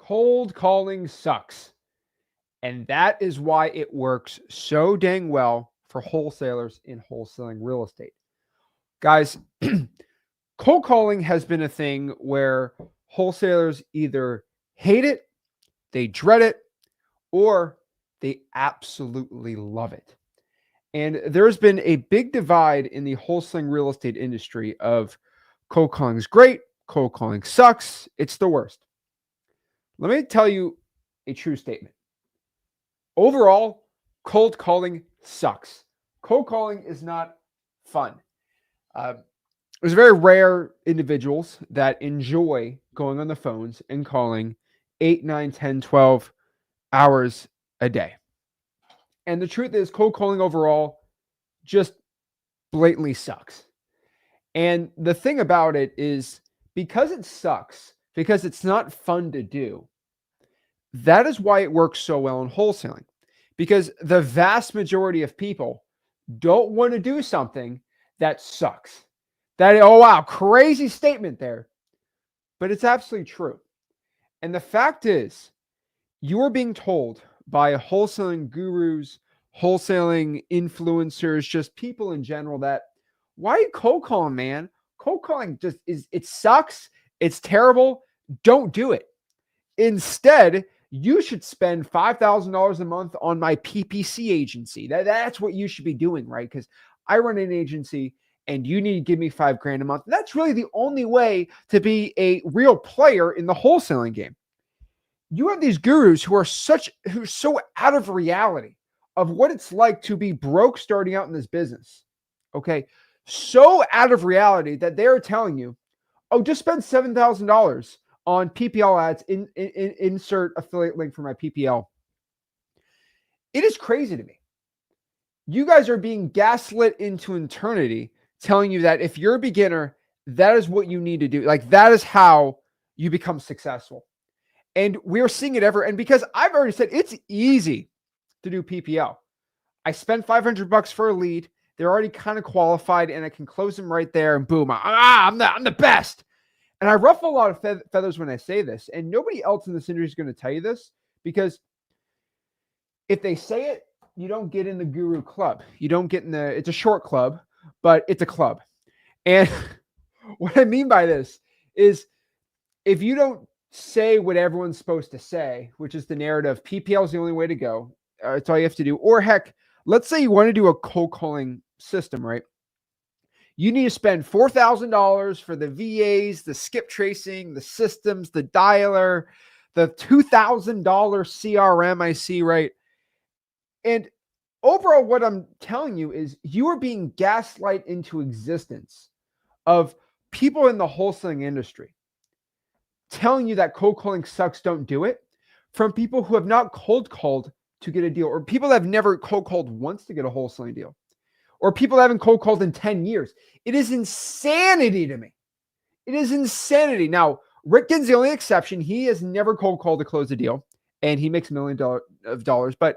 Cold calling sucks. And that is why it works so dang well for wholesalers in wholesaling real estate. Guys, cold calling has been a thing where wholesalers either hate it, they dread it, or they absolutely love it. And there's been a big divide in the wholesaling real estate industry of cold calling is great, cold calling sucks, it's the worst. Let me tell you a true statement. Overall, cold calling sucks. Cold calling is not fun. There's very rare individuals that enjoy going on the phones and calling 8, 9, 10, 12 hours a day. And the truth is, cold calling overall just blatantly sucks. And the thing about it is, because it sucks, because it's not fun to do, that is why it works so well in wholesaling. Because the vast majority of people don't want to do something that sucks. That, oh wow, crazy statement there. But it's absolutely true. And the fact is, you are being told by wholesaling gurus, wholesaling influencers, just people in general that, why are you cold calling, man? Cold calling just it sucks. It's terrible. Don't do it. Instead, you should spend $5,000 a month on my PPC agency. That's what you should be doing, right? Because I run an agency and you need to give me $5,000 a month. That's really the only way to be a real player in the wholesaling game. You have these gurus who are so out of reality of what it's like to be broke starting out in this business. Okay. So out of reality that they're telling you, oh, just spend $7,000 on PPL ads, insert affiliate link for my PPL. It is crazy to me. You guys are being gaslit into eternity, telling you that if you're a beginner, that is what you need to do. Like, that is how you become successful. And we're seeing it and because I've already said it's easy to do PPL. I spend $500 for a lead. They're already kind of qualified and I can close them right there and boom, I'm the best. And I ruffle a lot of feathers when I say this, and nobody else in this industry is going to tell you this, because if they say it, you don't get in the guru club. You don't get in it's a short club, but it's a club. And what I mean by this is, if you don't say what everyone's supposed to say, which is the narrative, PPL is the only way to go. It's all you have to do. Or heck, let's say you want to do a cold calling system, right? You need to spend $4,000 for the VAs, the skip tracing, the systems, the dialer, the $2,000 CRM I see, right? And overall, what I'm telling you is you are being gaslight into existence of people in the wholesaling industry telling you that cold calling sucks, don't do it, from people who have not cold called to get a deal, or people that have never cold called once to get a wholesaling deal, or people that haven't cold called in 10 years. It is insanity to me. It is insanity. Now, Rick Ginn's the only exception. He has never cold called to close a deal, and he makes $1 million, but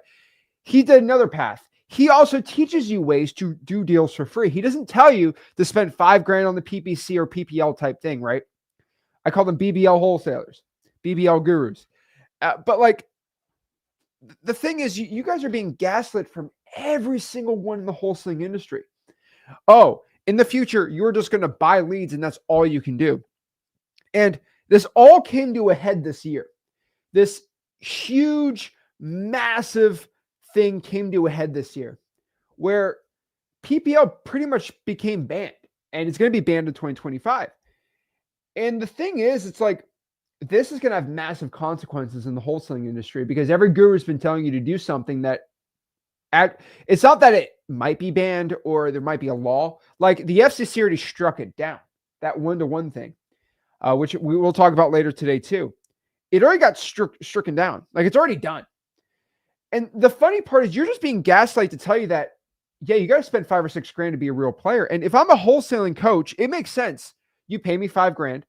he did another path. He also teaches you ways to do deals for free. He doesn't tell you to spend $5,000 on the PPC or PPL type thing, right? I call them BBL wholesalers, BBL gurus. But like, the thing is, you guys are being gaslit from every single one in the wholesaling industry. Oh, in the future, you're just going to buy leads and that's all you can do. And this all came to a head this year. This huge, massive thing came to a head this year where PPL pretty much became banned, and it's going to be banned in 2025. And the thing is, it's like, this is going to have massive consequences in the wholesaling industry, because every guru has been telling you to do something that it's not that it might be banned or there might be a law. Like, the FCC already struck it down, that one-to-one thing, which we will talk about later today too. It already got stricken down. Like, it's already done. And the funny part is, you're just being gaslighted to tell you that, yeah, you got to spend $5,000 or $6,000 to be a real player. And if I'm a wholesaling coach, it makes sense. You pay me $5,000.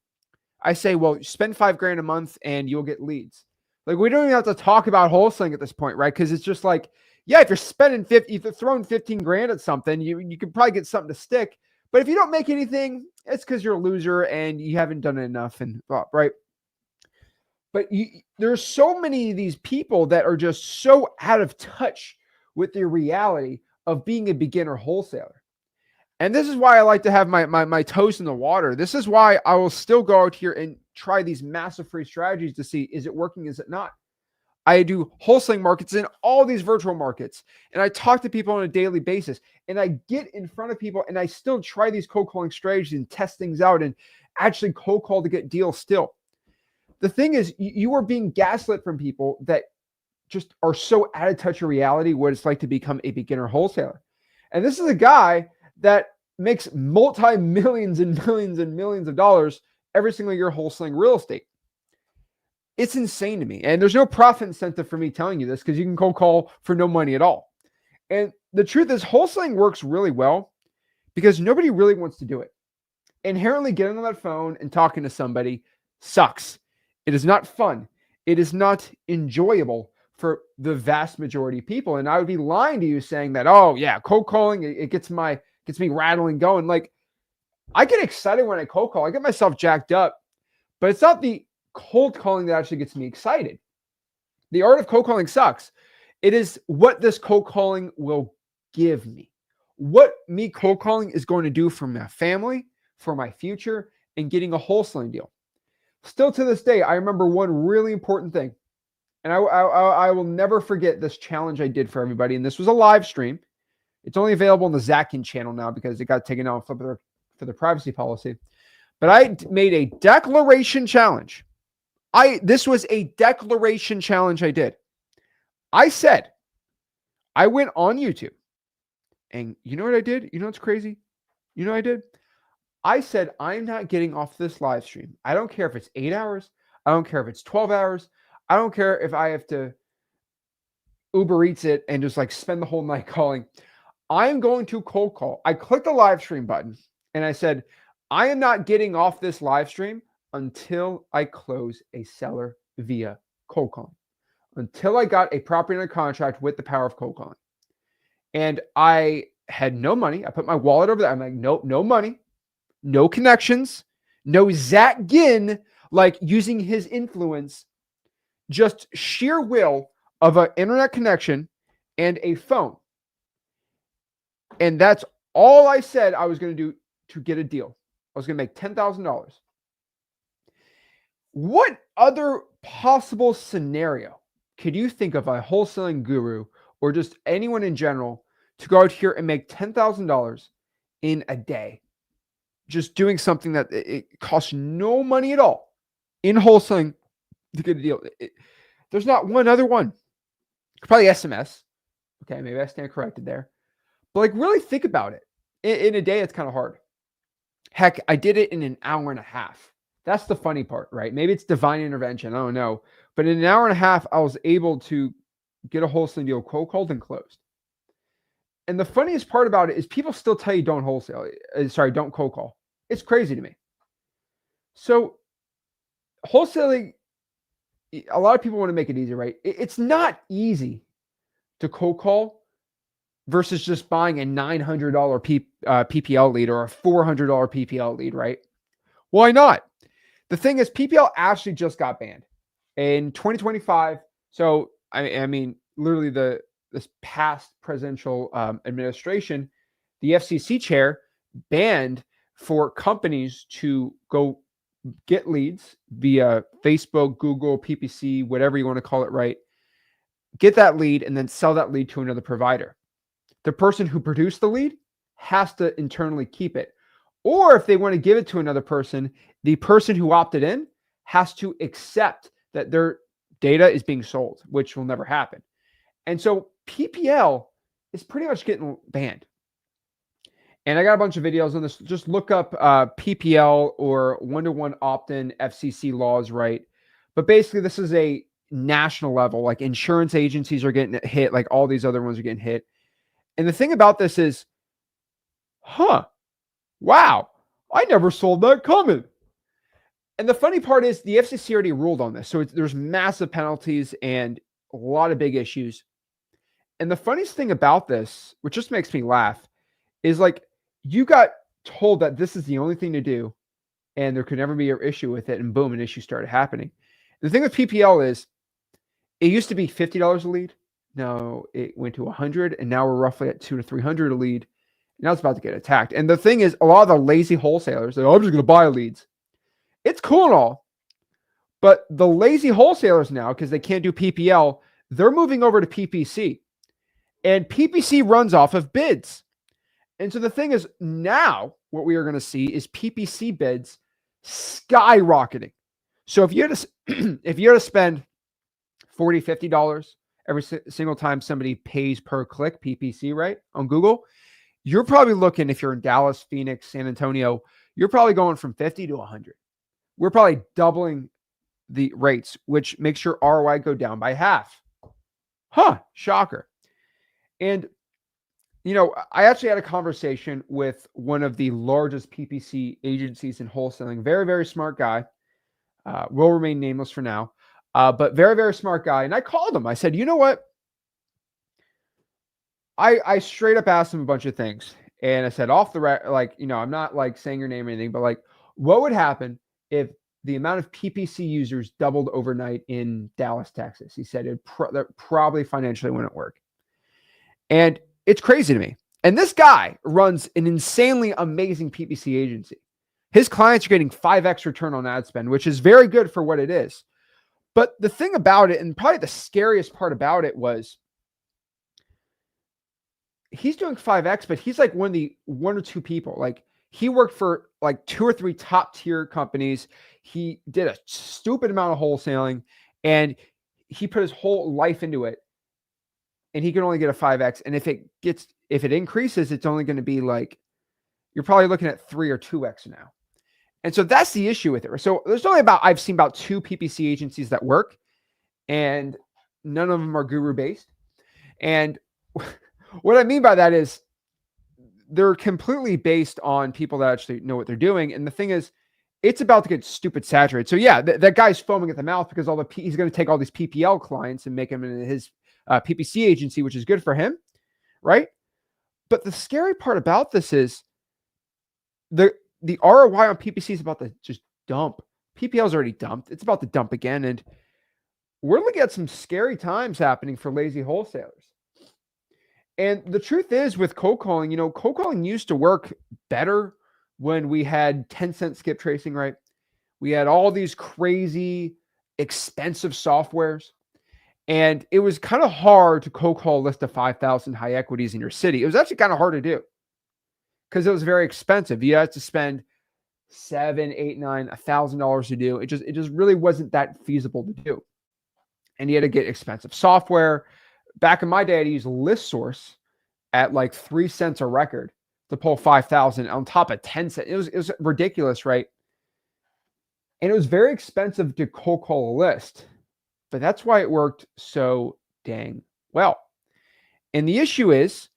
I say, well, spend $5,000 a month and you'll get leads. Like, we don't even have to talk about wholesaling at this point, right? Because it's just like, yeah, if you're spending if you're throwing $15,000 at something, you could probably get something to stick. But if you don't make anything, it's because you're a loser and you haven't done it enough, and right. But there's so many of these people that are just so out of touch with the reality of being a beginner wholesaler. And this is why I like to have my toes in the water. This is why I will still go out here and try these massive free strategies to see, is it working? Is it not? I do wholesaling markets in all these virtual markets, and I talk to people on a daily basis, and I get in front of people, and I still try these cold calling strategies and test things out and actually cold call to get deals still. The thing is, you are being gaslit from people that just are so out of touch of reality, what it's like to become a beginner wholesaler. And this is a guy that makes multi-millions and millions and millions of dollars every single year wholesaling real estate. It's insane to me. And there's no profit incentive for me telling you this, because you can cold call for no money at all. And the truth is, wholesaling works really well because nobody really wants to do it. Inherently getting on that phone and talking to somebody sucks. It is not fun. It is not enjoyable for the vast majority of people. And I would be lying to you saying that, oh yeah, cold calling, it gets me rattling going. Like, I get excited when I cold call. I get myself jacked up, but it's not the cold calling that actually gets me excited. The art of cold calling sucks. It is what this cold calling will give me. What me cold calling is going to do for my family, for my future, and getting a wholesaling deal. Still to this day, I remember one really important thing. And I will never forget this challenge I did for everybody. And this was a live stream. It's only available on the Zach Ginn channel now because it got taken down for the privacy policy. But I made a declaration challenge. This was a declaration challenge I did. I said, I went on YouTube. And you know what I did? You know what's crazy? You know what I did? I said, I'm not getting off this live stream. I don't care if it's 8 hours. I don't care if it's 12 hours. I don't care if I have to Uber Eats it and just like spend the whole night calling. I'm going to cold call. I clicked the live stream button and I said, I am not getting off this live stream until I close a seller via cold calling, until I got a property under contract with the power of cold calling. And I had no money. I put my wallet over there. I'm like, nope, no money, no connections, no Zach Ginn, like using his influence, just sheer will of an internet connection and a phone. And that's all I said I was going to do to get a deal. I was going to make $10,000. What other possible scenario could you think of a wholesaling guru or just anyone in general to go out here and make $10,000 in a day, just doing something that it costs no money at all in wholesaling to get a deal? There's not one other one. Probably SMS. Okay, maybe I stand corrected there. But like, really think about it. In a day, it's kind of hard. Heck, I did it in an hour and a half. That's the funny part, right? Maybe it's divine intervention. I don't know. But in an hour and a half, I was able to get a wholesaling deal cold called and closed. And the funniest part about it is people still tell you don't don't cold call. It's crazy to me. So wholesaling, a lot of people want to make it easy, right? It's not easy to cold call versus just buying a $900 PPL lead or a $400 PPL lead, right? Why not? The thing is, PPL actually just got banned in 2025. So, I mean, literally this past presidential administration, the FCC chair banned for companies to go get leads via Facebook, Google, PPC, whatever you want to call it, right? Get that lead and then sell that lead to another provider. The person who produced the lead has to internally keep it. Or if they want to give it to another person, the person who opted in has to accept that their data is being sold, which will never happen. And so PPL is pretty much getting banned. And I got a bunch of videos on this. Just look up PPL or one-to-one opt-in FCC laws, right? But basically, this is a national level. Like insurance agencies are getting hit, like all these other ones are getting hit. And the thing about this is, wow, I never sold that coming. And the funny part is the FCC already ruled on this. So there's massive penalties and a lot of big issues. And the funniest thing about this, which just makes me laugh, is like you got told that this is the only thing to do and there could never be an issue with it. And boom, an issue started happening. The thing with PPL is it used to be $50 a lead. No, it went to 100, and now we're roughly at 200 to 300 a lead. Now it's about to get attacked. And the thing is, a lot of the lazy wholesalers, they're, I'm just going to buy leads. It's cool and all, but the lazy wholesalers now, because they can't do PPL, they're moving over to PPC. And PPC runs off of bids. And so the thing is, now what we are going to see is PPC bids skyrocketing. So if you had to, if you had to spend $40, $50 every single time somebody pays per click, PPC, right, on Google, you're probably looking, if you're in Dallas, Phoenix, San Antonio, you're probably going from 50 to 100. We're probably doubling the rates, which makes your ROI go down by half. Shocker. And, you know, I actually had a conversation with one of the largest PPC agencies in wholesaling. Very, very smart guy. Will remain nameless for now. But very, very smart guy. And I called him. I said, you know what? I straight up asked him a bunch of things. And I said, off the record, like, you know, I'm not like saying your name or anything, but like, what would happen if the amount of PPC users doubled overnight in Dallas, Texas? He said it probably financially wouldn't work. And it's crazy to me. And this guy runs an insanely amazing PPC agency. His clients are getting 5x return on ad spend, which is very good for what it is. But the thing about it, and probably the scariest part about it, was he's doing 5x, but he's like one or two people. Like, he worked for like 2 or 3 top tier companies. He did a stupid amount of wholesaling, and he put his whole life into it. And he can only get a 5x. And if it increases, it's only going to be like, you're probably looking at 3 or 2x now. And so that's the issue with it. So there's only I've seen about 2 PPC agencies that work, and none of them are guru based. And what I mean by that is they're completely based on people that actually know what they're doing. And the thing is, it's about to get stupid saturated. So yeah, that guy's foaming at the mouth because he's going to take all these PPL clients and make them into his PPC agency, which is good for him, right? But the scary part about this is the ROI on PPC is about to just dump. PPL is already dumped. It's about to dump again. And we're looking at some scary times happening for lazy wholesalers. And the truth is, with cold calling, you know, cold calling used to work better when we had 10-cent skip tracing, right? We had all these crazy, expensive softwares. And it was kind of hard to cold call a list of 5,000 high equities in your city. It was actually kind of hard to do because it was very expensive. You had to spend $7, $8, $9, $1,000 to do. It just really wasn't that feasible to do. And you had to get expensive software. Back in my day, I'd use ListSource at like 3 cents a record to pull 5,000 on top of 10 cents. It was ridiculous, right? And it was very expensive to cold call a list. But that's why it worked so dang well. And the issue is,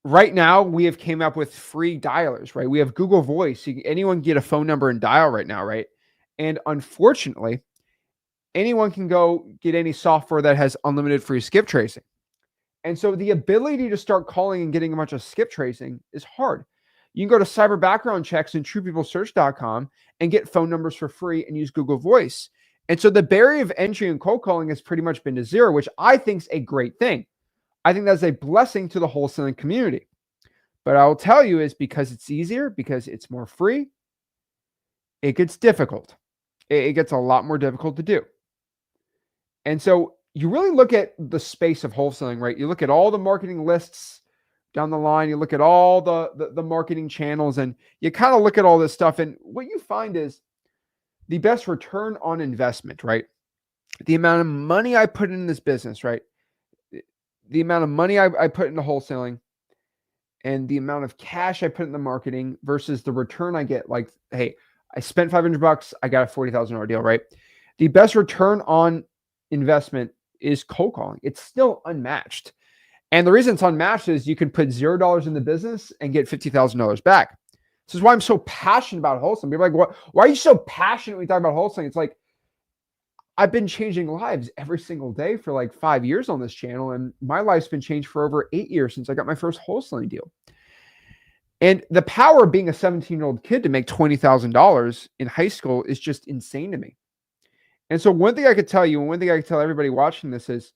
right now, we have came up with free dialers, right? We have Google Voice. Anyone can get a phone number and dial right now, right? And unfortunately, anyone can go get any software that has unlimited free skip tracing. And so the ability to start calling and getting a bunch of skip tracing is hard. You can go to cyber background checks and truepeoplesearch.com and get phone numbers for free and use Google Voice. And so the barrier of entry in cold calling has pretty much been to zero, which I think is a great thing. I think that's a blessing to the wholesaling community. But I will tell you is because it's easier, because it's more free, it gets difficult. It gets a lot more difficult to do. And so you really look at the space of wholesaling, right? You look at all the marketing lists down the line, you look at all the marketing channels, and you kind of look at all this stuff. And what you find is the best return on investment, right? The amount of money I put in this business, right? The amount of money I put into wholesaling and the amount of cash I put in the marketing versus the return I get. Like, hey, I spent $500, I got a $40,000 deal, right? The best return on investment is cold calling. It's still unmatched. And the reason it's unmatched is you can put $0 in the business and get $50,000 back. This is why I'm so passionate about wholesaling. People are like, why are you so passionate when you talk about wholesaling? It's like, I've been changing lives every single day for like 5 years on this channel. And my life's been changed for over 8 years since I got my first wholesaling deal. And the power of being a 17-year-old kid to make $20,000 in high school is just insane to me. And so one thing I could tell you, and one thing I could tell everybody watching this is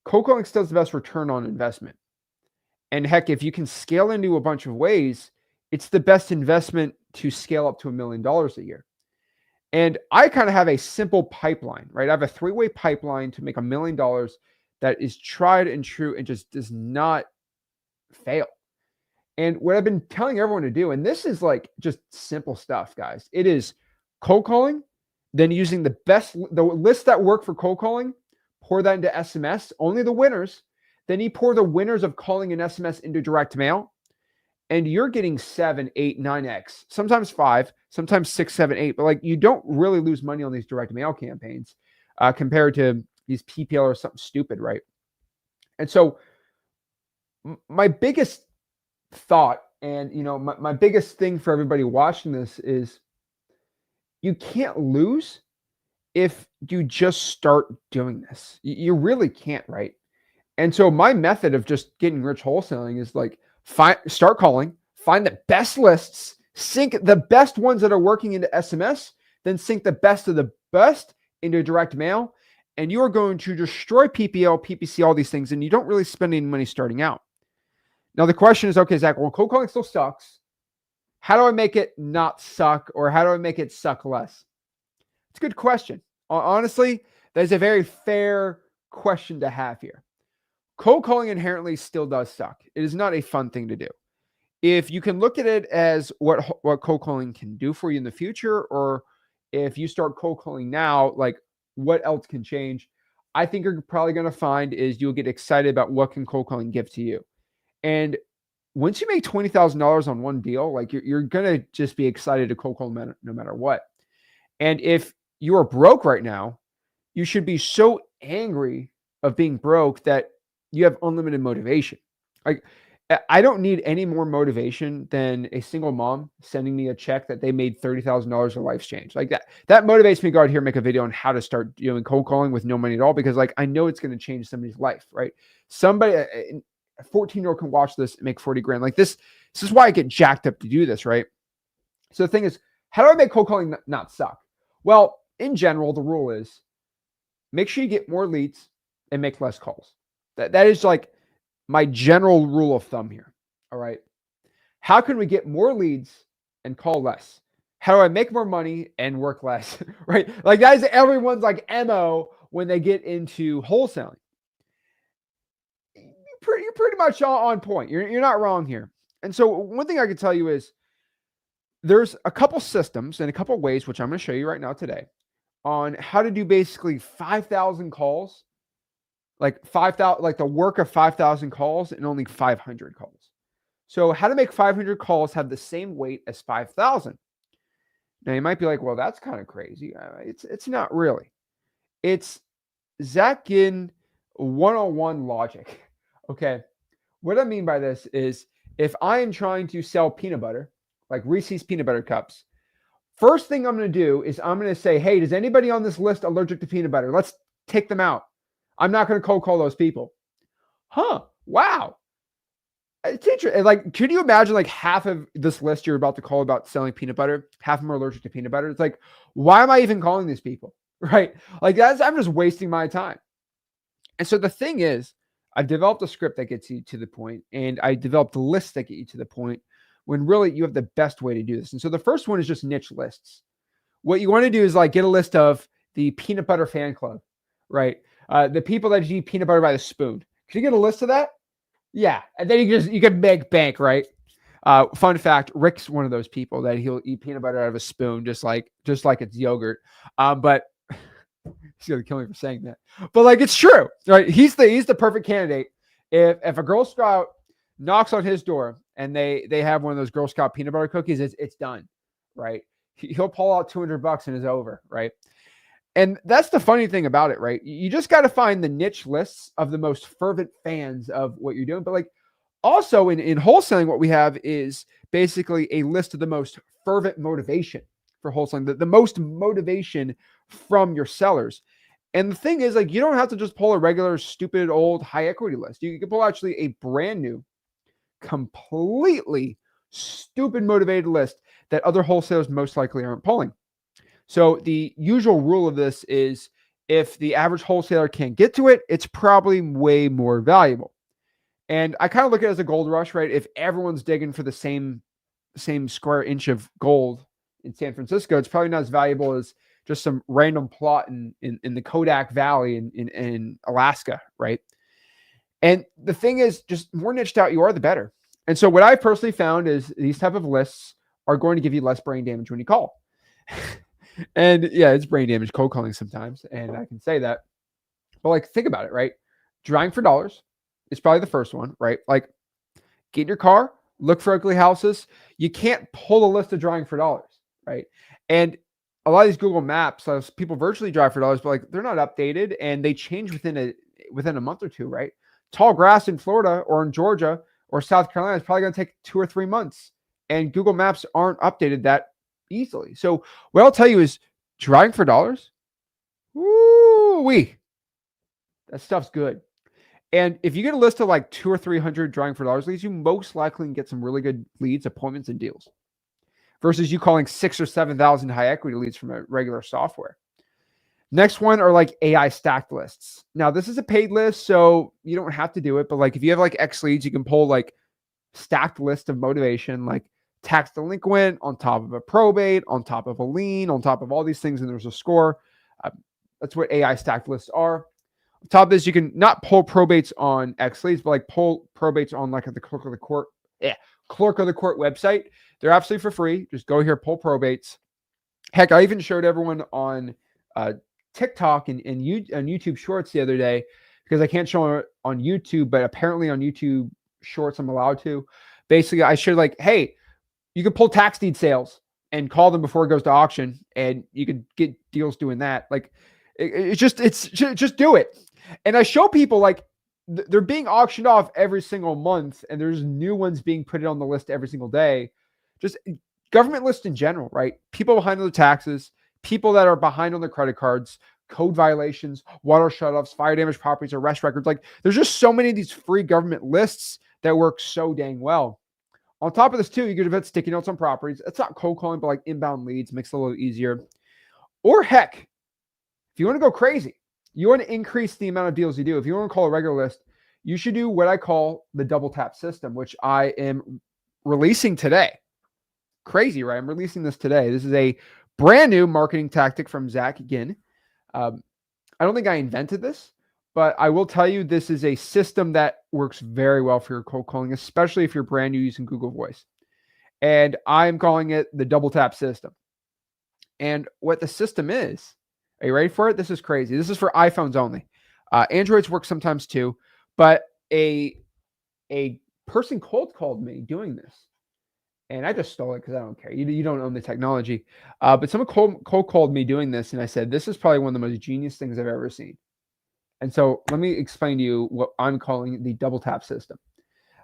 cold calling still has the best return on investment. And heck, if you can scale into a bunch of ways, it's the best investment to scale up to $1 million a year. And I kind of have a simple pipeline, right? I have a 3-way pipeline to make $1 million that is tried and true and just does not fail. And what I've been telling everyone to do, and this is like just simple stuff, guys. It is cold calling, then using the lists that work for cold calling, pour that into SMS, only the winners. Then you pour the winners of calling an SMS into direct mail, and you're getting 7, 8, 9x, sometimes 5, sometimes 6, 7, 8. But like you don't really lose money on these direct mail campaigns compared to these PPL or something stupid, right? And so my biggest thought, and my biggest thing for everybody watching this is you can't lose if you just start doing this. You really can't, right? And so my method of just getting rich wholesaling is like start calling, find the best lists, sync the best ones that are working into SMS, then sync the best of the best into direct mail, and you are going to destroy PPL, PPC, all these things, and you don't really spend any money starting out. Now the question is, okay, Zach, well, cold calling still sucks. How do I make it not suck, or how do I make it suck less? It's a good question. Honestly, that is a very fair question to have here. Cold calling inherently still does suck. It is not a fun thing to do. If you can look at it as what cold calling can do for you in the future, or if you start cold calling now, like what else can change, I think you're probably going to find is you'll get excited about what can cold calling give to you. And once you make $20,000 on one deal, like you're going to just be excited to cold call no matter what. And if you are broke right now, you should be so angry of being broke that you have unlimited motivation. Like I don't need any more motivation than a single mom sending me a check that they made $30,000 of life's change. Like that motivates me to go out here and make a video on how to start doing cold calling with no money at all, because like I know it's going to change somebody's life, right? Somebody, a 14-year-old can watch this and make 40 grand. Like this is why I get jacked up to do this, right? So the thing is, how do I make cold calling not suck? Well, in general, the rule is make sure you get more leads and make less calls. That is like my general rule of thumb here. All right. How can we get more leads and call less? How do I make more money and work less? Right? Like that is everyone's like MO when they get into wholesaling. You're pretty much on point. You're not wrong here. And so one thing I can tell you is there's a couple systems and a couple ways, which I'm going to show you right now today, on how to do basically 5,000 calls, like 5,000, like the work of 5,000 calls and only 500 calls. So how to make 500 calls have the same weight as 5,000. Now you might be like, well, that's kind of crazy. It's not really. It's Zach Ginn 101 logic. Okay. What I mean by this is if I am trying to sell peanut butter, like Reese's peanut butter cups, first thing I'm going to do is I'm going to say, hey, does anybody on this list allergic to peanut butter? Let's take them out. I'm not going to cold call those people. Huh. Wow. It's interesting. Like, could you imagine like half of this list you're about to call about selling peanut butter, half of them are allergic to peanut butter? It's like, why am I even calling these people? Right? Like I'm just wasting my time. And so the thing is, I've developed a script that gets you to the point, and I developed lists that get you to the point when really you have the best way to do this. And so the first one is just niche lists. What you want to do is like get a list of the peanut butter fan club, right? The people that eat peanut butter by the spoon. Can you get a list of that? Yeah. And then you can make bank, right? Fun fact, Rick's one of those people that he'll eat peanut butter out of a spoon, just like it's yogurt. But he's gonna kill me for saying that. But like it's true, right? He's the perfect candidate. If a Girl Scout knocks on his door and they have one of those Girl Scout peanut butter cookies, it's done, right? He'll pull out $200 and it's over, right? And that's the funny thing about it, right? You just got to find the niche lists of the most fervent fans of what you're doing. But like also in wholesaling, what we have is basically a list of the most fervent motivation for wholesaling, the most motivation from your sellers. And the thing is, like, you don't have to just pull a regular, stupid, old, high equity list. You can pull actually a brand new, completely stupid motivated list that other wholesalers most likely aren't pulling. So the usual rule of this is if the average wholesaler can't get to it, it's probably way more valuable. And I kind of look at it as a gold rush, right? If everyone's digging for the same square inch of gold in San Francisco, it's probably not as valuable as just some random plot in the Kodak Valley in Alaska, right? And the thing is, just more niched out you are, the better. And so what I personally found is these type of lists are going to give you less brain damage when you call. And yeah, it's brain damage cold calling sometimes, and I can say that. But like, think about it, right? Drawing for dollars is probably the first one, right? Like, get in your car, look for ugly houses. You can't pull a list of drawing for dollars, right? And a lot of these Google Maps, people virtually drive for dollars, but like they're not updated and they change within a month or two, right? Tall grass in Florida or in Georgia or South Carolina is probably going to take 2 or 3 months, and Google Maps aren't updated that easily. So what I'll tell you is drawing for dollars, woo-wee, that stuff's good. And if you get a list of like 200 or 300 drawing for dollars leads, you most likely can get some really good leads, appointments, and deals versus you calling 6,000 or 7,000 high equity leads from a regular software. Next one are like AI stacked lists. Now, this is a paid list, so you don't have to do it. But like if you have like XLeads, you can pull like stacked list of motivation, like tax delinquent on top of a probate, on top of a lien, on top of all these things, and there's a score. That's what AI stacked lists are. On top of this, you can not pull probates on XLeads, but like pull probates on like the clerk of the court, clerk of the court website. They're absolutely for free. Just go here, pull probates. Heck, I even showed everyone on TikTok and YouTube Shorts the other day, because I can't show it on YouTube, but apparently on YouTube Shorts I'm allowed to. Basically, I showed like, hey, you can pull tax deed sales and call them before it goes to auction, and you could get deals doing that. Like, it's just do it. And I show people like they're being auctioned off every single month, and there's new ones being put on the list every single day. Just government lists in general, right? People behind on the taxes, people that are behind on their credit cards, code violations, water shutoffs, fire damage properties, arrest records. Like, there's just so many of these free government lists that work so dang well. On top of this too, you could have sticky notes on properties. It's not cold calling, but like inbound leads makes it a little easier. Or heck, if you want to go crazy, you want to increase the amount of deals you do. If you want to call a regular list, you should do what I call the double tap system, which I am releasing today. Crazy, right? I'm releasing this today. This is a brand new marketing tactic from Zach Ginn. I don't think I invented this, but I will tell you this is a system that works very well for your cold calling, especially if you're brand new using Google Voice. And I'm calling it the double tap system. And what the system is, are you ready for it? This is crazy. This is for iPhones only. Androids work sometimes too, but a person cold called me doing this. And I just stole it because I don't care. You don't own the technology. But someone cold called me doing this, and I said, this is probably one of the most genius things I've ever seen. And so let me explain to you what I'm calling the double tap system.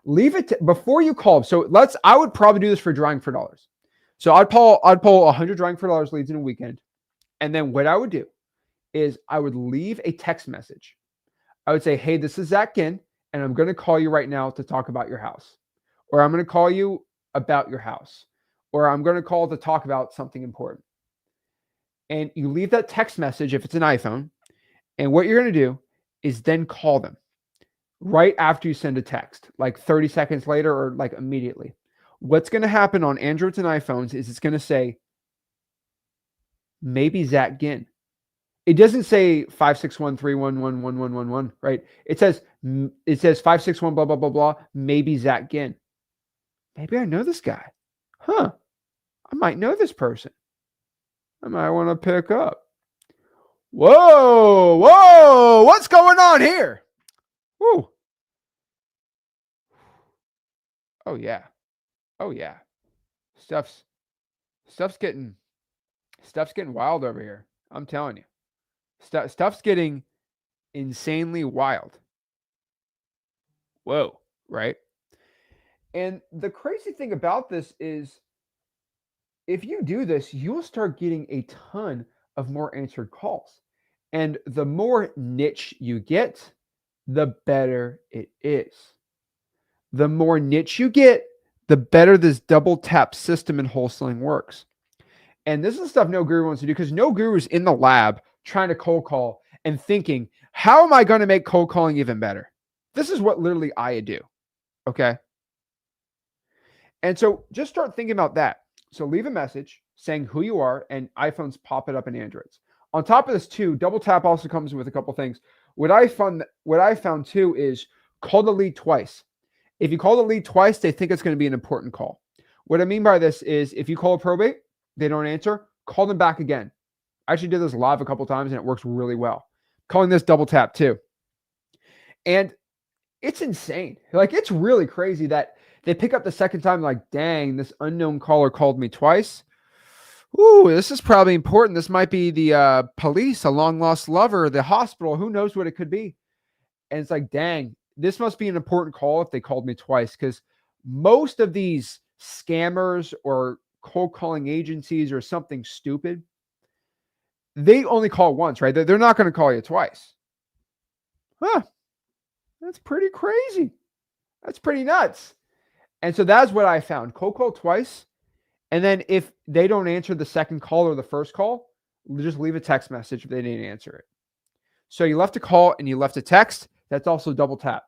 Leave it before you call. So I would probably do this for drawing for dollars. So I'd pull 100 drawing for dollars leads in a weekend. And then what I would do is I would leave a text message. I would say, hey, this is Zach Ginn, and I'm going to call you right now to talk about your house. Or I'm going to call you about your house. Or I'm going to call to talk about something important. And you leave that text message if it's an iPhone. And what you're going to do is then call them right after you send a text, like 30 seconds later or like immediately. What's going to happen on Androids and iPhones is it's going to say, maybe Zach Ginn. It doesn't say 561-311-1111, right? It says 561 blah blah blah blah. Maybe Zach Ginn. Maybe I know this guy. Huh? I might know this person. I might want to pick up. Whoa! What's going on here? Woo! Oh yeah. Stuff's getting wild over here. I'm telling you. Stuff's getting insanely wild. Whoa, right? And the crazy thing about this is if you do this, you'll start getting a ton of more answered calls. And the more niche you get, the better it is. The more niche you get, the better this double tap system in wholesaling works. And this is stuff no guru wants to do because no guru is in the lab trying to cold call and thinking, how am I going to make cold calling even better? This is what literally I do. Okay. And so just start thinking about that. So leave a message saying who you are, and iPhones pop it up in Androids. On top of this too, double tap also comes with a couple things. What I found too is call the lead twice. If you call the lead twice, they think it's going to be an important call. What I mean by this is if you call a probate, they don't answer, call them back again. I actually did this live a couple times and it works really well. Calling this double tap too. And it's insane. Like, it's really crazy that they pick up the second time, like, dang, this unknown caller called me twice. Ooh, this is probably important. This might be the police, a long lost lover, the hospital. Who knows what it could be? And it's like, dang, this must be an important call if they called me twice, because most of these scammers or cold calling agencies or something stupid, they only call once, right? They're not going to call you twice. Huh. That's pretty crazy. That's pretty nuts. And so that's what I found. Cold call twice. And then if they don't answer the second call or the first call, just leave a text message if they didn't answer it. So you left a call and you left a text. That's also double tap.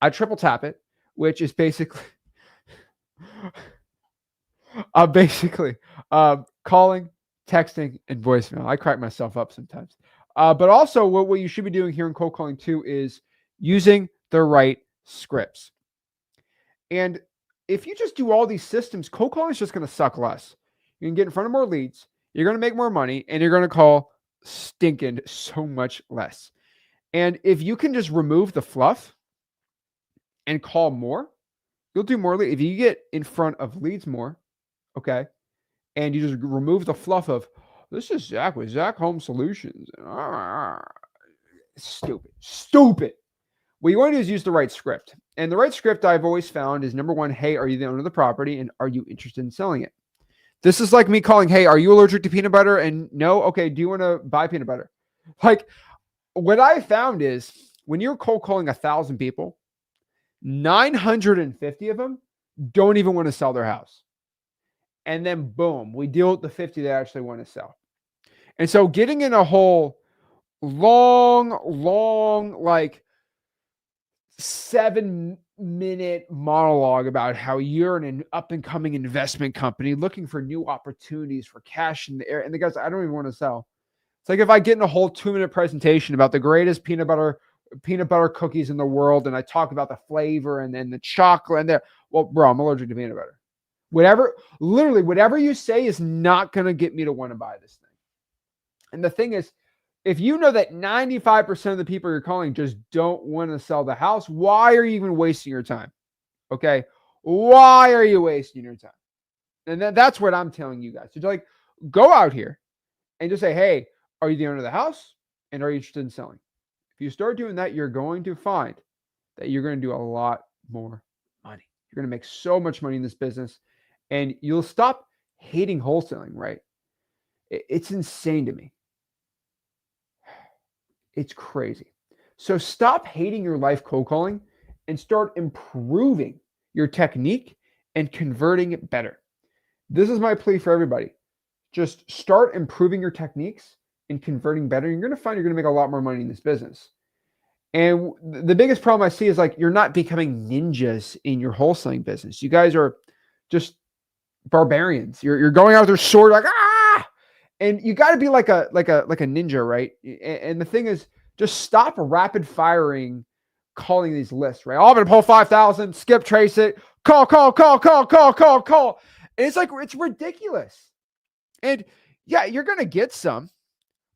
I triple tap it, which is basically calling, texting, and voicemail. I crack myself up sometimes. But also what you should be doing here in cold calling too is using the right scripts. And if you just do all these systems, cold calling is just going to suck less. You can get in front of more leads, you're going to make more money, and you're going to call stinking so much less. And if you can just remove the fluff and call more, you'll do more. If you get in front of leads more, okay, and you just remove the fluff of, this is Zach with Zach Home Solutions. Stupid. What you want to do is use the right script. And the right script I've always found is, number one, hey, are you the owner of the property? And are you interested in selling it? This is like me calling, hey, are you allergic to peanut butter? And no, okay, do you want to buy peanut butter? Like, what I found is when you're cold calling 1,000 people, 950 of them don't even want to sell their house. And then boom, we deal with the 50 that actually want to sell. And so getting in a whole long, like 7-minute monologue about how you're an up-and-coming investment company looking for new opportunities for cash in the air. And the guys, I don't even want to sell. It's like if I get in a whole 2-minute presentation about the greatest peanut butter cookies in the world, and I talk about the flavor and then the chocolate and well, bro, I'm allergic to peanut butter. Whatever you say is not going to get me to want to buy this thing. And the thing is, if you know that 95% of the people you're calling just don't want to sell the house, why are you even wasting your time? Okay. Why are you wasting your time? And that's what I'm telling you guys. So like, go out here and just say, hey, are you the owner of the house? And are you interested in selling? If you start doing that, you're going to find that you're going to do a lot more money. You're going to make so much money in this business, and you'll stop hating wholesaling, right? It's insane to me. It's crazy. So stop hating your life cold calling and start improving your technique and converting it better. This is my plea for everybody. Just start improving your techniques and converting better. You're going to find you're going to make a lot more money in this business. And the biggest problem I see is like, you're not becoming ninjas in your wholesaling business. You guys are just barbarians. You're going out with your sword like, ah, and you got to be like a ninja, right? And the thing is, just stop rapid firing calling these lists, right? Oh, I'm going to pull 5,000, skip trace it, call. And it's like, it's ridiculous. And yeah, you're going to get some.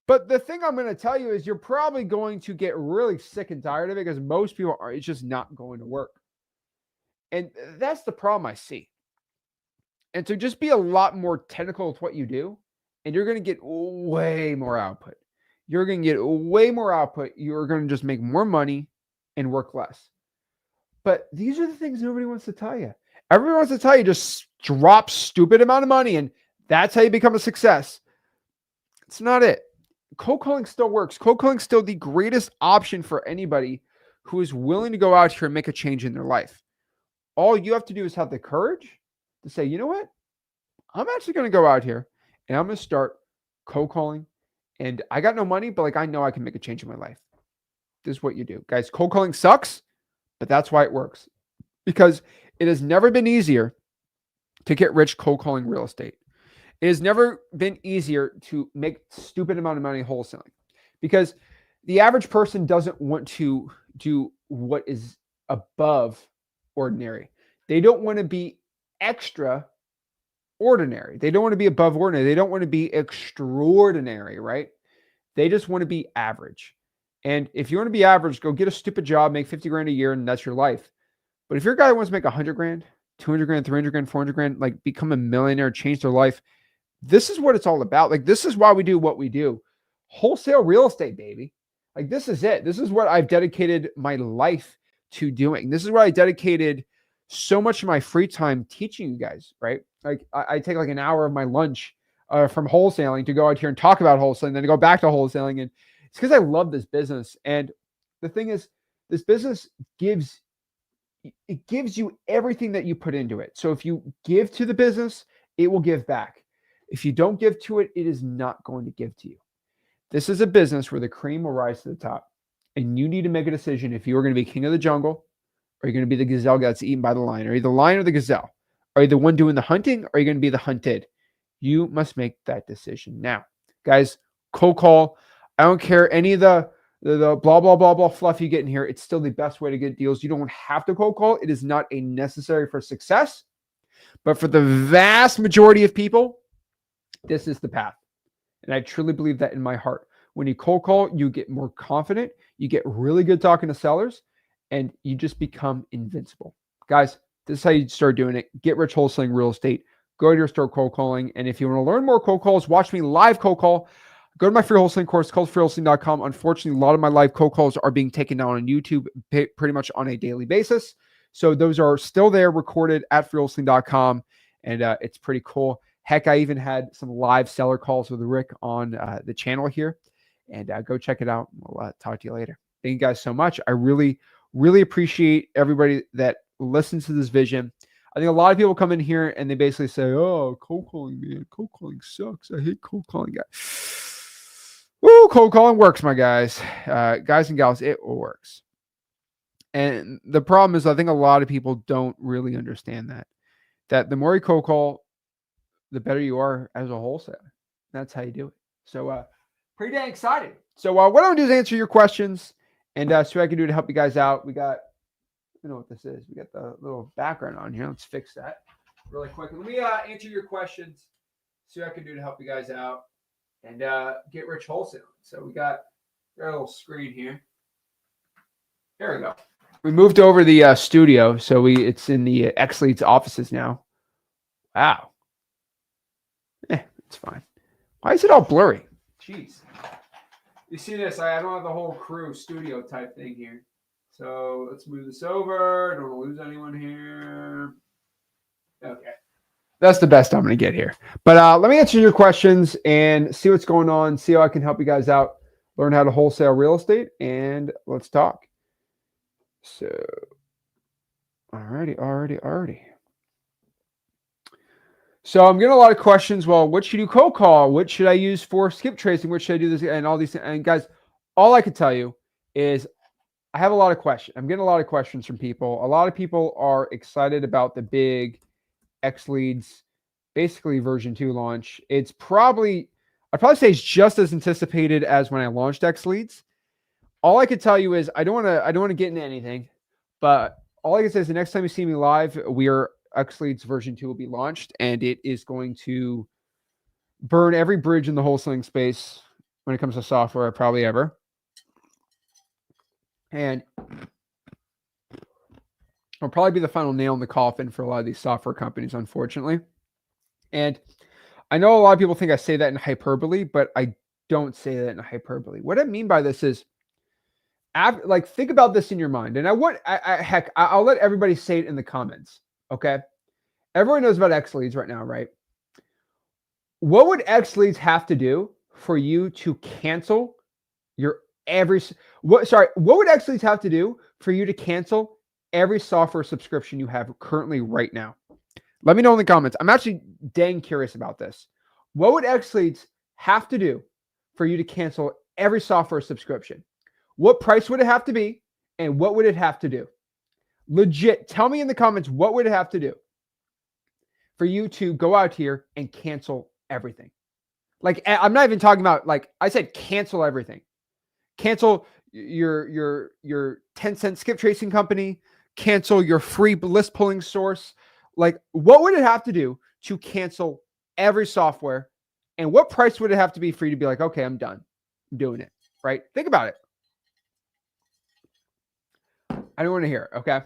But the thing I'm going to tell you is you're probably going to get really sick and tired of it, because most people are, it's just not going to work. And that's the problem I see. And so just be a lot more technical with what you do, and you're going to get way more output. You're going to get way more output. You're going to just make more money and work less. But these are the things nobody wants to tell you. Everyone wants to tell you just drop stupid amount of money, and that's how you become a success. It's not it. Cold calling still works. Cold calling is still the greatest option for anybody who is willing to go out here and make a change in their life. All you have to do is have the courage to say, you know what? I'm actually going to go out here and I'm going to start cold calling. And I got no money, but like I know I can make a change in my life. This is what you do. Guys, cold calling sucks, but that's why it works. Because it has never been easier to get rich cold calling real estate. It has never been easier to make stupid amount of money wholesaling, because the average person doesn't want to do what is above ordinary. They don't want to be extra ordinary. They don't want to be above ordinary. They don't want to be extraordinary, right? They just want to be average. And if you want to be average, go get a stupid job, make 50 grand a year, and that's your life. But if you're a guy who wants to make 100 grand, 200 grand, 300 grand, 400 grand, like become a millionaire, change their life, this is what it's all about. Like, this is why we do what we do. Wholesale real estate, baby. Like, this is it. This is what I've dedicated my life to doing. This is what I dedicated so much of my free time teaching you guys, right? Like, I take like an hour of my lunch from wholesaling to go out here and talk about wholesaling, then to go back to wholesaling. And it's because I love this business. And the thing is, this business gives you everything that you put into it. So if you give to the business, it will give back. If you don't give to it, it is not going to give to you. This is a business where the cream will rise to the top. And you need to make a decision if you are going to be king of the jungle, or are you going to be the gazelle that's eaten by the lion? Are you the lion or the gazelle? Are you the one doing the hunting, or are you going to be the hunted? You must make that decision now. Guys, cold call. I don't care any of the blah, blah, blah, blah fluff you get in here. It's still the best way to get deals. You don't have to cold call. It is not a necessary for success. But for the vast majority of people, this is the path. And I truly believe that in my heart. When you cold call, you get more confident. You get really good talking to sellers, and you just become invincible. Guys, this is how you start doing it. Get rich wholesaling real estate. Go to your store cold calling. And if you want to learn more cold calls, watch me live cold call. Go to my free wholesaling course, called freewholesaling.com. Unfortunately, a lot of my live cold calls are being taken down on YouTube pretty much on a daily basis. So those are still there, recorded at freewholesaling.com. And it's pretty cool. Heck, I even had some live seller calls with Rick on the channel here. And go check it out. We'll talk to you later. Thank you guys so much. I really, really appreciate everybody that listens to this vision. I think a lot of people come in here and they basically say, oh, cold calling, man. Cold calling sucks. I hate cold calling, guys. Woo, cold calling works, my guys. Guys and gals, it works. And the problem is, I think a lot of people don't really understand that the more you cold call, the better you are as a wholesaler. That's how you do it. So pretty dang excited. So what I'm going to do is answer your questions and see what I can do to help you guys out. We got, you know what this is. We got the little background on here. Let's fix that really quick. Let me answer your questions, see what I can do to help you guys out and get rich wholesaling. So we got a little screen here. There we go. We moved over the studio, so it's in the XLeads offices now. Wow. It's fine. Why is it all blurry? Jeez. You see this? I don't have the whole crew studio type thing here. So let's move this over. Don't want to lose anyone here. Okay. That's the best I'm going to get here. But let me answer your questions and see what's going on, see how I can help you guys out, learn how to wholesale real estate, and let's talk. So, alrighty. So I'm getting a lot of questions. Well, what should you cold call? What should I use for skip tracing? What should I do this? And all these things. And guys, all I can tell you is I have a lot of questions. I'm getting a lot of questions from people. A lot of people are excited about the big XLeads, basically version 2 launch. I'd probably say it's just as anticipated as when I launched XLeads. All I could tell you is I don't want to get into anything, but all I can say is the next time you see me live, XLeads version 2 will be launched, and it is going to burn every bridge in the wholesaling space when it comes to software, probably ever. And it'll probably be the final nail in the coffin for a lot of these software companies, unfortunately. And I know a lot of people think I say that in hyperbole, but I don't say that in hyperbole. What I mean by this is, think about this in your mind. And I'll let everybody say it in the comments. Okay. Everyone knows about XLeads right now, right? What would XLeads have to do for you to cancel what would XLeads have to do for you to cancel every software subscription you have currently right now? Let me know in the comments. I'm actually dang curious about this. What would XLeads have to do for you to cancel every software subscription? What price would it have to be? And what would it have to do? Legit, tell me in the comments, what would it have to do for you to go out here and cancel everything? Like, I'm not even talking about, like I said, cancel everything. Cancel your 10-cent skip tracing company, cancel your free list pulling source. Like, what would it have to do to cancel every software? And what price would it have to be for you to be like, okay, I'm done. I'm doing it, right? Think about it. I don't want to hear it, okay?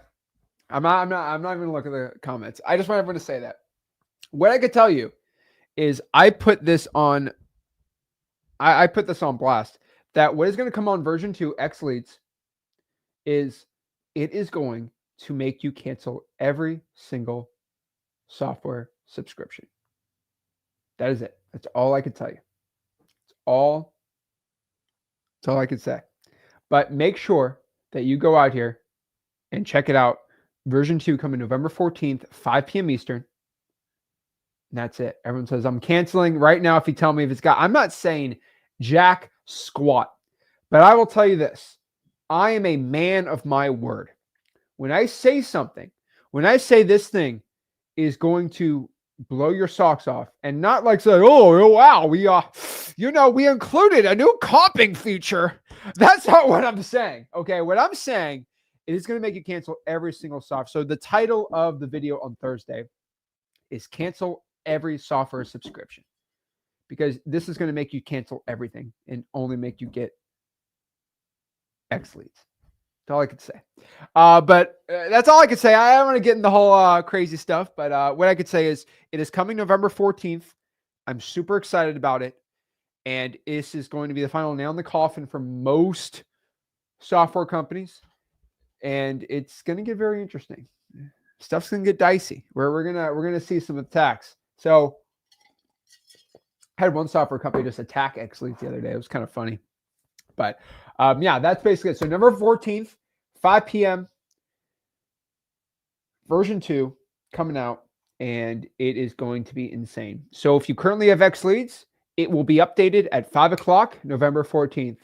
I'm not even gonna look at the comments. I just want everyone to say that. What I could tell you is I put this on blast, that what is going to come on version 2 XLeads is it is going to make you cancel every single software subscription. That is it. That's all I could tell you. That's all I could say. But make sure that you go out here and check it out. Version 2 coming November 14th, 5 p.m. Eastern. And that's it. Everyone says, I'm canceling right now if you tell me if it's got. I'm not saying jack squat, but I will tell you this. I am a man of my word. When I say something, when I say this thing is going to blow your socks off, and not like say, oh wow, we we included a new comping feature. That's not what I'm saying. Okay, what I'm saying is going to make you cancel every single software. So the title of the video on Thursday is cancel every software subscription, because this is going to make you cancel everything and only make you get XLeads. That's all I could say. But that's all I could say. I don't want to get in the whole crazy stuff, but what I could say is it is coming November 14th. I'm super excited about it. And this is going to be the final nail in the coffin for most software companies. And it's going to get very interesting. Stuff's going to get dicey. We're gonna see some attacks. So I had one software company just attack XLeads the other day. It was kind of funny. But yeah, that's basically it. So November 14th, 5 p.m. version 2 coming out, and it is going to be insane. So if you currently have XLeads, it will be updated at 5 o'clock, November 14th.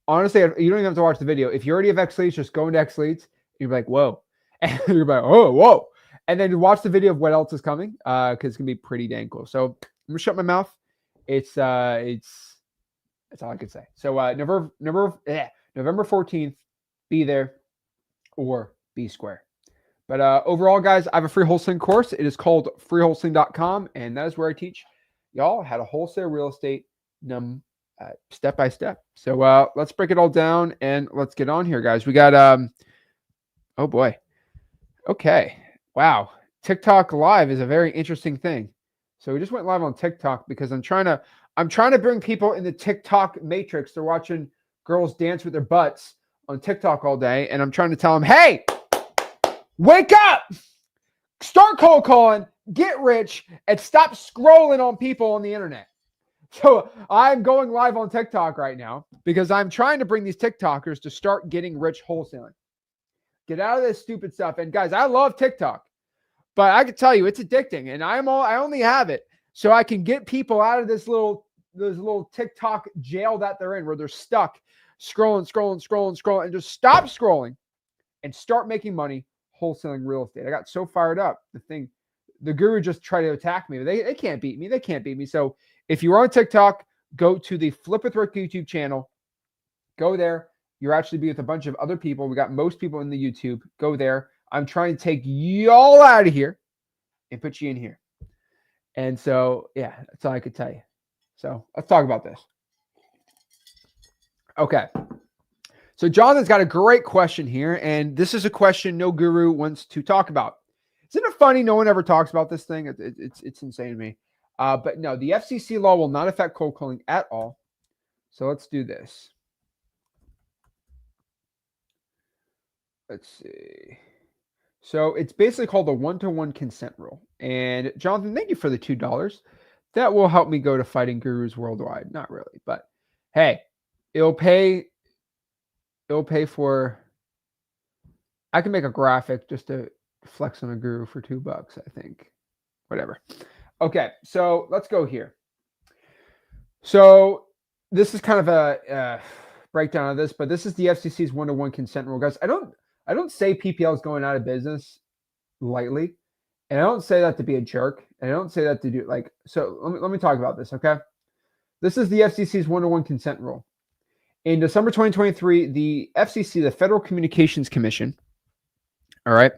Honestly, you don't even have to watch the video. If you already have XLeads, just go into XLeads, and you're like, whoa. And you're like, oh, whoa. And then watch the video of what else is coming, because it's going to be pretty dang cool. So I'm going to shut my mouth. That's all I could say. So November 14th, be there or be square. But overall, guys, I have a free wholesaling course. It is called freewholesaling.com, and that is where I teach y'all how to wholesale real estate step by step. So let's break it all down and let's get on here, guys. We got oh boy. Okay. Wow. TikTok live is a very interesting thing. So we just went live on TikTok because I'm trying to bring people in the TikTok matrix. They're watching girls dance with their butts on TikTok all day, and I'm trying to tell them, hey, wake up, start cold calling, get rich, and stop scrolling on people on the internet. So I'm going live on TikTok right now because I'm trying to bring these TikTokers to start getting rich wholesaling. Get out of this stupid stuff. And guys, I love TikTok, but I can tell you it's addicting, and I only have it so I can get people out of this little TikTok jail that they're in, where they're stuck scrolling, and just stop scrolling and start making money wholesaling real estate. I got so fired up. The guru just tried to attack me. They can't beat me. They can't beat me. So if you're on TikTok, go to the Flip with Rick YouTube channel. Go there. You'll actually be with a bunch of other people. We got most people in the YouTube. Go there. I'm trying to take y'all out of here and put you in here. And so, yeah, that's all I could tell you. So let's talk about this. Okay. So Jonathan's got a great question here, and this is a question no guru wants to talk about. Isn't it funny no one ever talks about this thing? It's insane to me. But no, the FCC law will not affect cold calling at all. So let's do this. Let's see. So it's basically called the 1-to-1 consent rule. And Jonathan, thank you for the $2. That will help me go to Fighting Gurus Worldwide. Not really, but hey, it'll pay for, I can make a graphic just to flex on a guru for $2, I think. Whatever. Okay, so let's go here. So this is kind of a breakdown of this, but this is the FCC's one-to-one consent rule, guys. I don't say PPL is going out of business lightly, and I don't say that to be a jerk, and I don't say that to do like so. Let me talk about this, okay? This is the FCC's one-to-one consent rule. In December 2023, the FCC, the Federal Communications Commission, all right,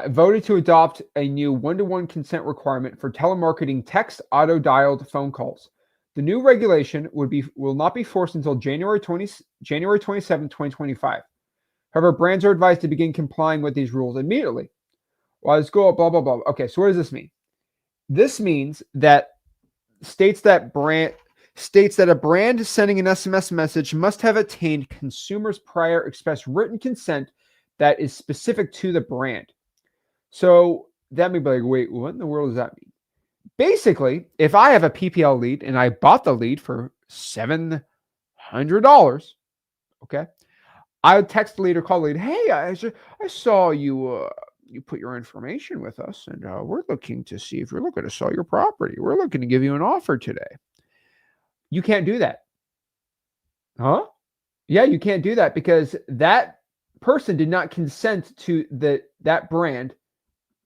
voted to adopt a new one-to-one consent requirement for telemarketing text auto-dialed phone calls. The new regulation will not be forced until January 27, 2025. However, brands are advised to begin complying with these rules immediately. Well, let's go blah blah blah. Okay, so what does this mean? This means that states that a brand sending an SMS message must have attained consumers' prior express written consent that is specific to the brand. So that may be like, wait, what in the world does that mean? Basically, if I have a PPL lead and I bought the lead for $700, okay, I would text the lead or call the lead, hey, I saw you you put your information with us, and we're looking to see if you're looking to sell your property. We're looking to give you an offer today. You can't do that. Huh? Yeah, you can't do that because that person did not consent to that brand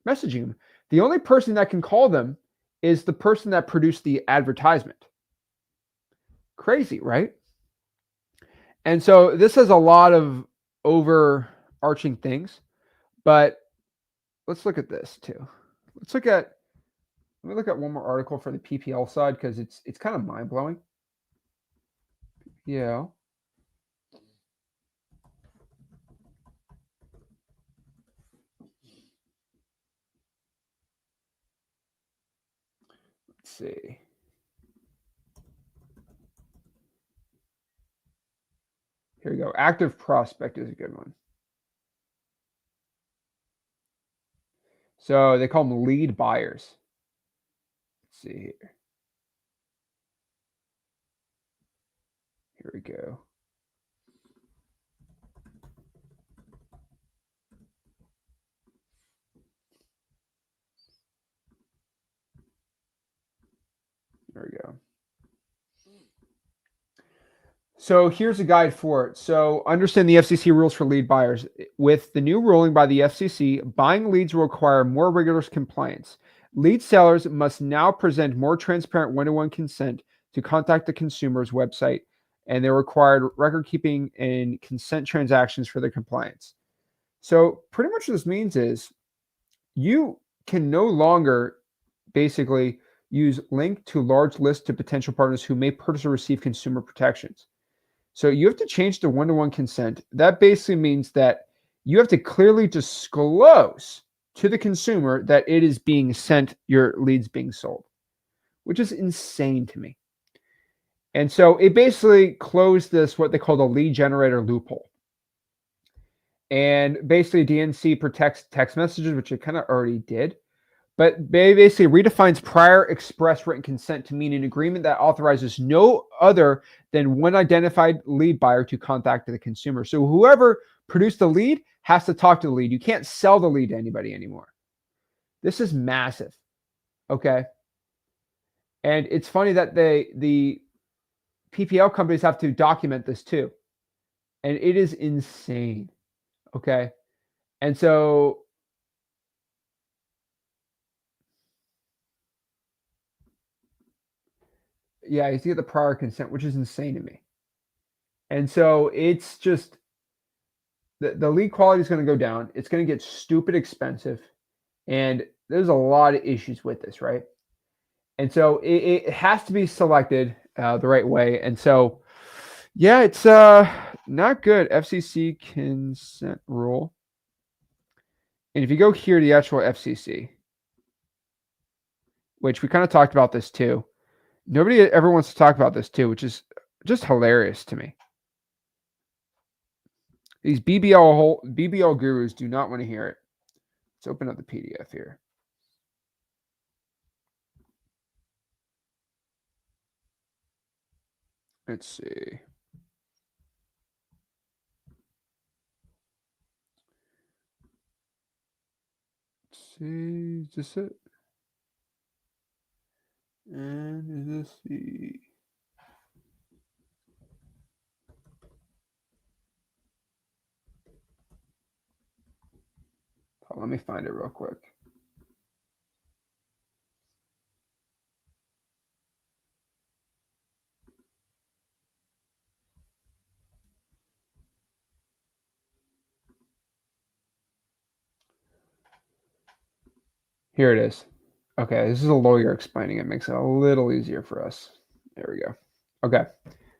messaging them. The only person that can call them is the person that produced the advertisement. Crazy, right? And so this has a lot of overarching things, but let's look at this too. Let me look at one more article for the PPL side because it's kind of mind blowing. Yeah. Let's see. Here we go. Active prospect is a good one. So they call them lead buyers. Let's see here. Here we go. There we go. So here's a guide for it. So understand the FCC rules for lead buyers. With the new ruling by the FCC, buying leads will require more rigorous compliance. Lead sellers must now present more transparent one-to-one consent to contact the consumer's website, and they're required record keeping and consent transactions for their compliance. So pretty much what this means is you can no longer basically use link to large list to potential partners who may purchase or receive consumer protections. So you have to change to one-to-one consent. That basically means that you have to clearly disclose to the consumer that it is being sent, your leads being sold, which is insane to me. And so it basically closed this, what they call the lead generator loophole. And basically DNC protects text messages, which it kind of already did. But basically redefines prior express written consent to mean an agreement that authorizes no other than one identified lead buyer to contact the consumer. So whoever produced the lead has to talk to the lead. You can't sell the lead to anybody anymore. This is massive. Okay. And it's funny that the PPL companies have to document this too. And it is insane. Okay. And so yeah, you see the prior consent, which is insane to me. And so it's just the lead quality is going to go down. It's going to get stupid expensive. And there's a lot of issues with this, right? And so it has to be selected the right way. And so, yeah, it's not good. FCC consent rule. And if you go here to the actual FCC, which we kind of talked about this too, nobody ever wants to talk about this too, which is just hilarious to me. These BBL gurus do not want to hear it. Let's open up the PDF here. Let's see. Let's see. Is this it? And is this the Let me find it real quick. Here it is. Okay, this is a lawyer explaining it. Makes it a little easier for us. There we go. Okay.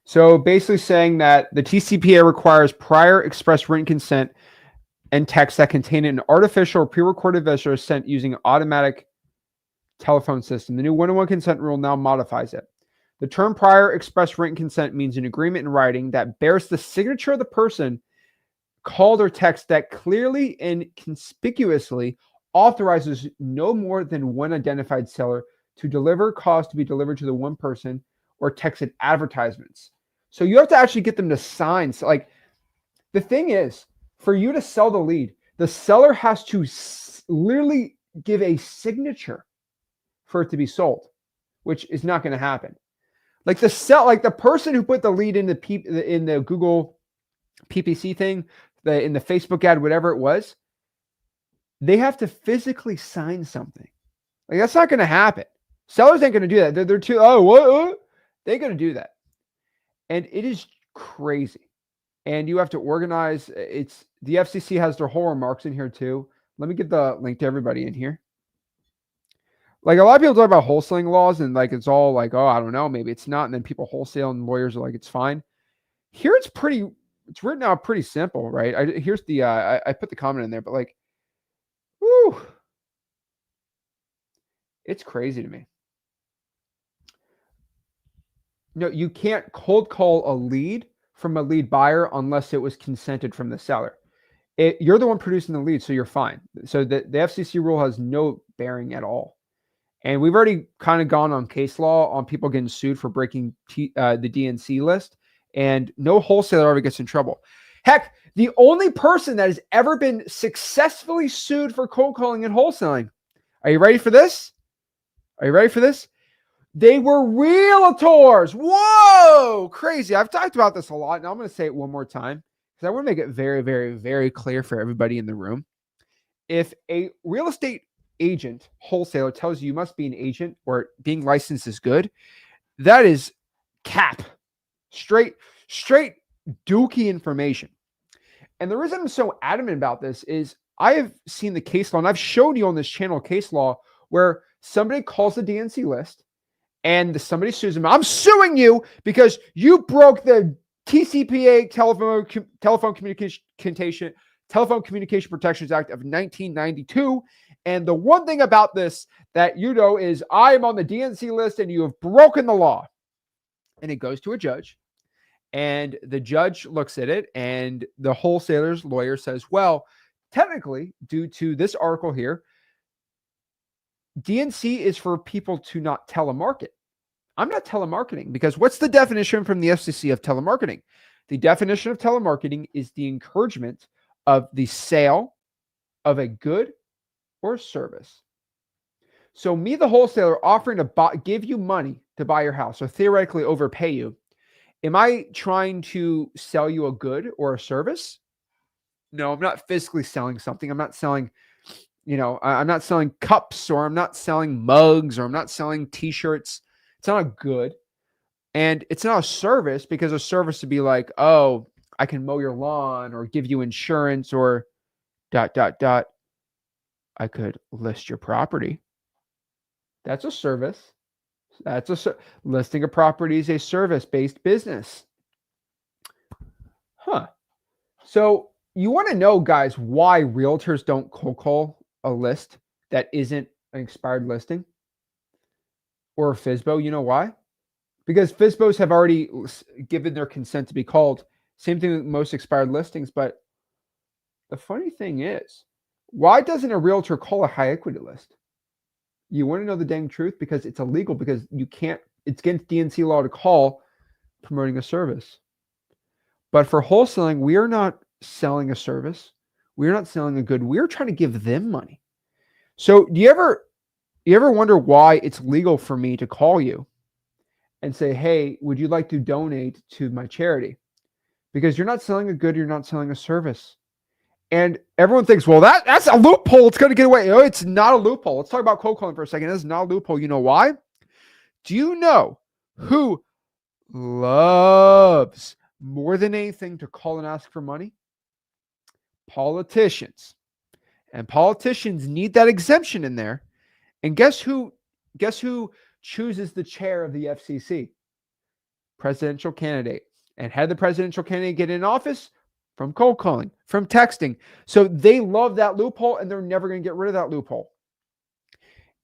So basically saying that the TCPA requires prior express written consent and text that contain an artificial or pre-recorded visitor sent using an automatic telephone system. The new one-on-one consent rule now modifies it. The term prior express written consent means an agreement in writing that bears the signature of the person called or text that clearly and conspicuously authorizes no more than one identified seller to deliver cause to be delivered to the one person or texted advertisements. So you have to actually get them to sign. So like the thing is, for you to sell the lead, the seller has to literally give a signature for it to be sold, which is not going to happen. Like the person who put the lead in the Google PPC thing, in the Facebook ad, whatever it was, they have to physically sign something. Like that's not going to happen. Sellers ain't going to do that. They're too, what? They're going to do that. And it is crazy. And you have to organize. It's the FCC has their whole remarks in here too. Let me get the link to everybody in here. Like a lot of people talk about wholesaling laws and like it's all like, oh, I don't know, maybe it's not. And then people wholesale and lawyers are like, it's fine. Here it's written out pretty simple, right? Here's the I put the comment in there, but like, whoo, it's crazy to me. No, you can't cold call a lead from a lead buyer unless it was consented from the seller. You're the one producing the lead, so you're fine. So the FCC rule has no bearing at all. And we've already kind of gone on case law on people getting sued for breaking the DNC list, and no wholesaler ever gets in trouble. Heck, the only person that has ever been successfully sued for cold calling and wholesaling. Are you ready for this? Are you ready for this? They were realtors. Whoa, crazy. I've talked about this a lot, and I'm going to say it one more time because I want to make it very, very, very clear for everybody in the room. If a real estate agent, wholesaler tells you must be an agent or being licensed is good, that is cap. Straight dookie information. And the reason I'm so adamant about this is I have seen the case law, and I've shown you on this channel case law where somebody calls the DNC list and somebody sues them. I'm suing you because you broke the TCPA Telephone Communication Protections Act of 1992. And the one thing about this that you know is I am on the DNC list and you have broken the law. And it goes to a judge. And the judge looks at it and the wholesaler's lawyer says, well, technically, due to this article here, DNC is for people to not telemarket. I'm not telemarketing because what's the definition from the FCC of telemarketing? The definition of telemarketing is the encouragement of the sale of a good or service. So me, the wholesaler, offering to give you money to buy your house or theoretically overpay you, am I trying to sell you a good or a service? No, I'm not physically selling something. I'm not selling, I'm not selling cups or I'm not selling mugs or I'm not selling t-shirts. It's not a good. And it's not a service because a service would be like, oh, I can mow your lawn or give you insurance or ... I could list your property. That's a service. Listing a property is a service-based business. So you want to know, guys, why realtors don't cold call a list that isn't an expired listing or a FSBO? You know why? Because FSBOs have already given their consent to be called. Same thing with most expired listings. But the funny thing is, why doesn't a realtor call a high equity list? You want to know the dang truth? Because it's illegal, because you can't, it's against DNC law to call promoting a service. But for wholesaling, we are not selling a service. We're not selling a good. We're trying to give them money. So do you ever wonder why it's legal for me to call you and say, hey, would you like to donate to my charity? Because you're not selling a good, you're not selling a service. And everyone thinks, well, that's a loophole. It's going to get away. Oh, it's not a loophole. Let's talk about cold calling for a second. This is not a loophole. You know why? Do you know who loves more than anything to call and ask for money? Politicians. And politicians need that exemption in there. And guess who chooses the chair of the FCC? Presidential candidate. And had the presidential candidate get in office? From cold calling, from texting. So they love that loophole, and they're never going to get rid of that loophole.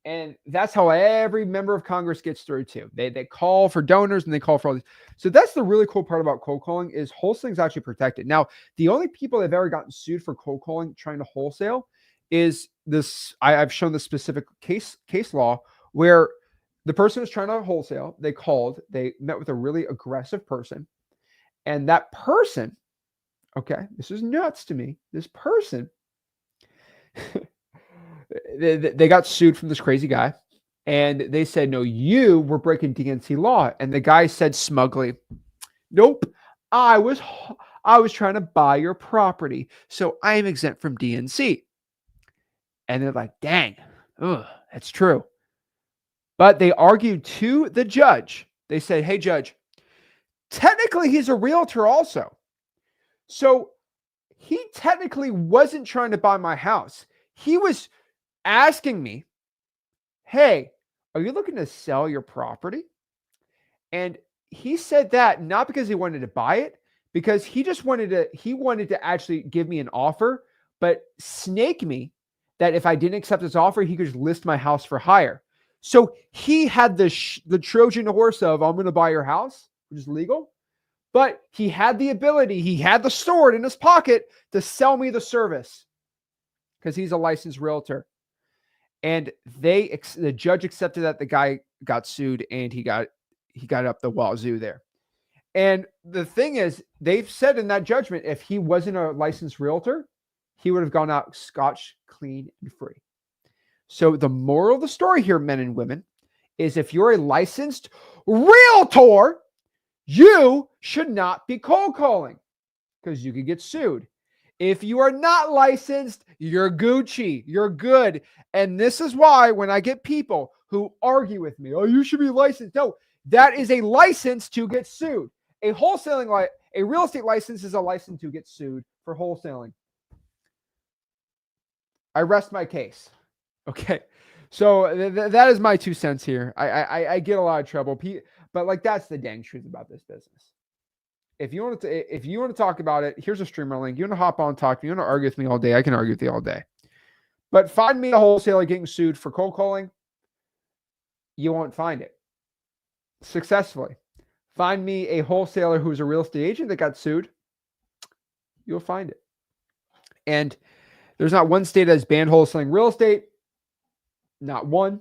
And that's how every member of Congress gets through too. They call for donors and they call for all these. So that's the really cool part about cold calling is wholesaling is actually protected. Now, the only people that have ever gotten sued for cold calling trying to wholesale is this. I've shown the specific case law where the person was trying to wholesale. They called. They met with a really aggressive person, and that person. Okay, this is nuts to me. This person, they got sued from this crazy guy, and they said, no, you were breaking DNC law. And the guy said smugly, nope, I was trying to buy your property, so I am exempt from DNC. And they're like, dang, that's true. But they argued to the judge. They said, hey, judge, technically he's a realtor also. So he technically wasn't trying to buy my house. He was asking me, hey, are you looking to sell your property? And he said that not because he wanted to buy it, because he wanted to actually give me an offer, but snake me that if I didn't accept his offer, he could just list my house for hire. So he had the Trojan horse of, I'm going to buy your house, which is legal. But he had the ability, he had the sword in his pocket to sell me the service because he's a licensed realtor. And the judge accepted that the guy got sued and he got up the wazoo there. And the thing is, they've said in that judgment, if he wasn't a licensed realtor, he would have gone out scotch clean and free. So the moral of the story here, men and women, is if you're a licensed realtor, you should not be cold calling because you could get sued. If you are not licensed, you're Gucci. You're good. And this is why when I get people who argue with me, oh, you should be licensed. No, that is a license to get sued. A real estate license is a license to get sued for wholesaling. I rest my case. Okay. So that is my 2 cents here. I get a lot of trouble. But that's the dang truth about this business. If you want to talk about it, here's a streamer link. You want to hop on and talk to me. You want to argue with me all day, I can argue with you all day. But find me a wholesaler getting sued for cold calling, you won't find it successfully. Find me a wholesaler who's a real estate agent that got sued, you'll find it. And there's not one state that has banned wholesaling real estate. Not one.